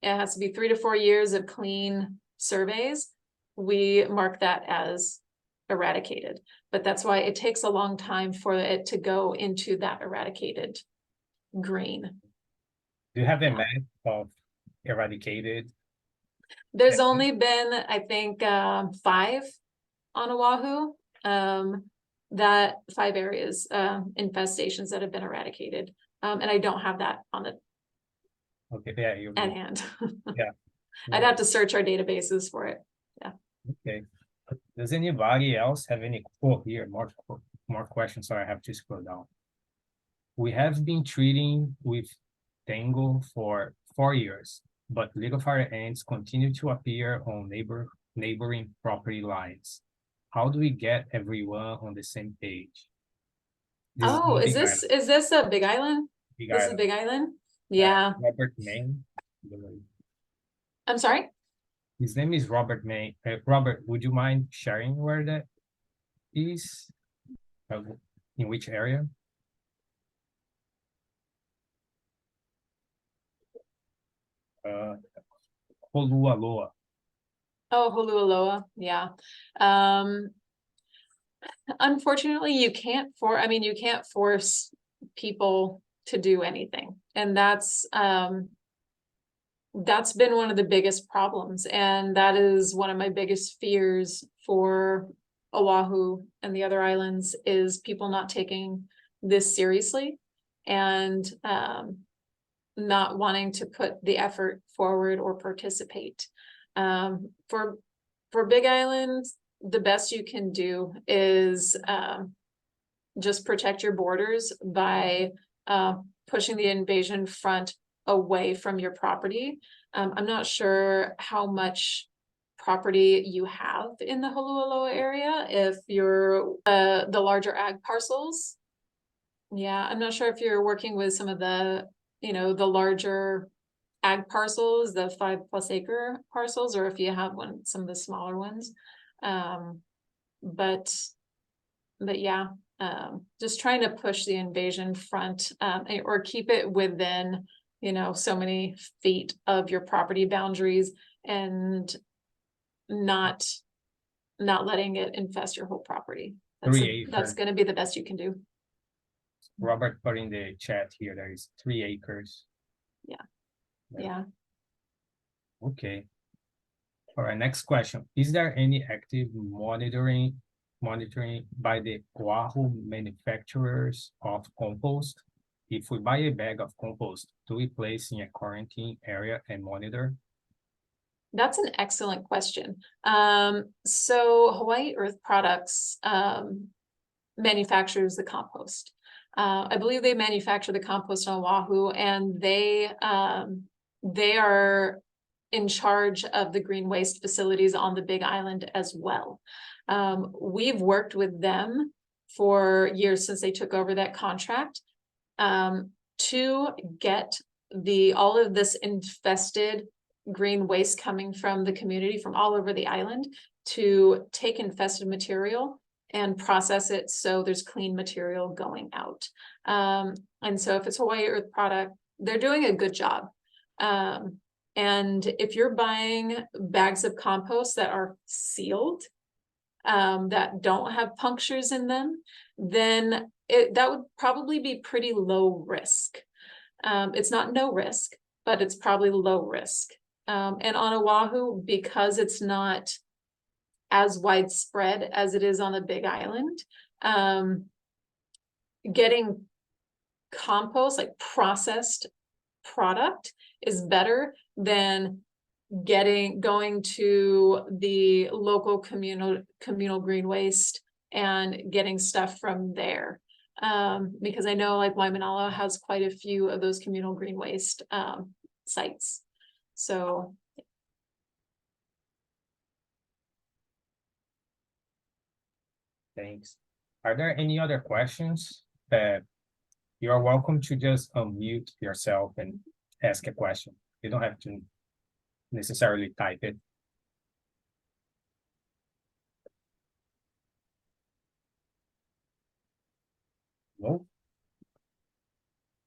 it has to be 3 to 4 years of clean surveys, we mark that as eradicated. But that's why it takes a long time for it to go into that eradicated green. Do you have a map of eradicated? There's only been, I think, 5 on Oahu, that 5 areas, infestations that have been eradicated. And I don't have that on the Okay, yeah, you. at hand. Yeah. I'd have to search our databases for it. Okay. Does anybody else have any, here, more questions, so I have to scroll down. We have been treating with Tango for 4 years, but little fire ants continue to appear on neighboring property lines. How do we get everyone on the same page? Oh, is this a Big Island? Big This is Island. Big Island? Yeah. Robert Main. I'm sorry? His name is Robert Main. Robert, would you mind sharing where that is? In which area? Holualoa. Oh, Holualoa, yeah. Unfortunately, you can't force people to do anything. And that's been one of the biggest problems. And that is one of my biggest fears for Oahu and the other islands, is people not taking this seriously and not wanting to put the effort forward or participate. For Big Island, the best you can do is just protect your borders by pushing the invasion front away from your property. I'm not sure how much property you have in the Holualoa area, if you're the larger ag parcels. Yeah, I'm not sure if you're working with some of the, the larger ag parcels, the 5+ acre parcels, or if you have some of the smaller ones. But yeah, just trying to push the invasion front, or keep it within, so many feet of your property boundaries, and not letting it infest your whole property. That's going to be the best you can do. Robert put in the chat here, there is 3 acres. Yeah. Okay. All right, next question. Is there any active monitoring by the Oahu manufacturers of compost? If we buy a bag of compost, do we place in a quarantine area and monitor? That's an excellent question. So Hawaii Earth Products manufactures the compost. I believe they manufacture the compost on Oahu, and they are in charge of the green waste facilities on the Big Island as well. We've worked with them for years since they took over that contract, to get all of this infested green waste coming from the community from all over the island, to take infested material and process it so there's clean material going out. And so if it's Hawaii Earth Product, they're doing a good job. And if you're buying bags of compost that are sealed, that don't have punctures in them, then that would probably be pretty low risk. It's not no risk, but it's probably low risk. And on Oahu, because it's not as widespread as it is on the Big Island, getting compost, like processed product, is better than going to the local communal green waste and getting stuff from there. Because I know like Waimanalo has quite a few of those communal green waste sites. So Thanks. Are there any other questions? You are welcome to just unmute yourself and ask a question. You don't have to necessarily type it. No.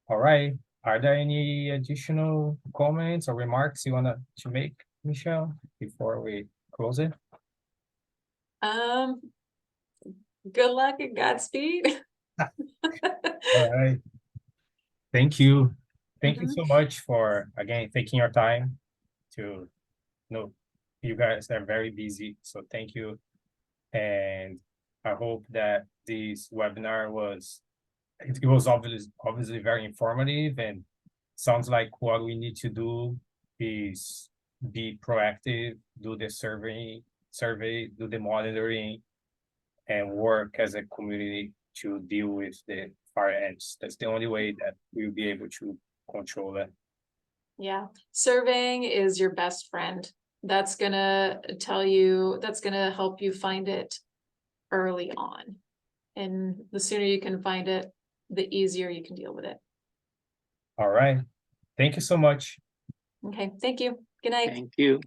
All right. Are there any additional comments or remarks you want to make, Michelle, before we close it? good luck and Godspeed. All right. Thank you. Thank you so much for, again, taking your time to know you guys are very busy. So thank you. And I hope that this webinar was, it was obviously very informative, and sounds like what we need to do is be proactive, do the survey, do the monitoring, and work as a community to deal with the fire ants. That's the only way that we'll be able to control that. Yeah, surveying is your best friend. That's gonna tell you, that's gonna help you find it early on. And the sooner you can find it, the easier you can deal with it. All right. Thank you so much. Okay, thank you. Good night. Thank you.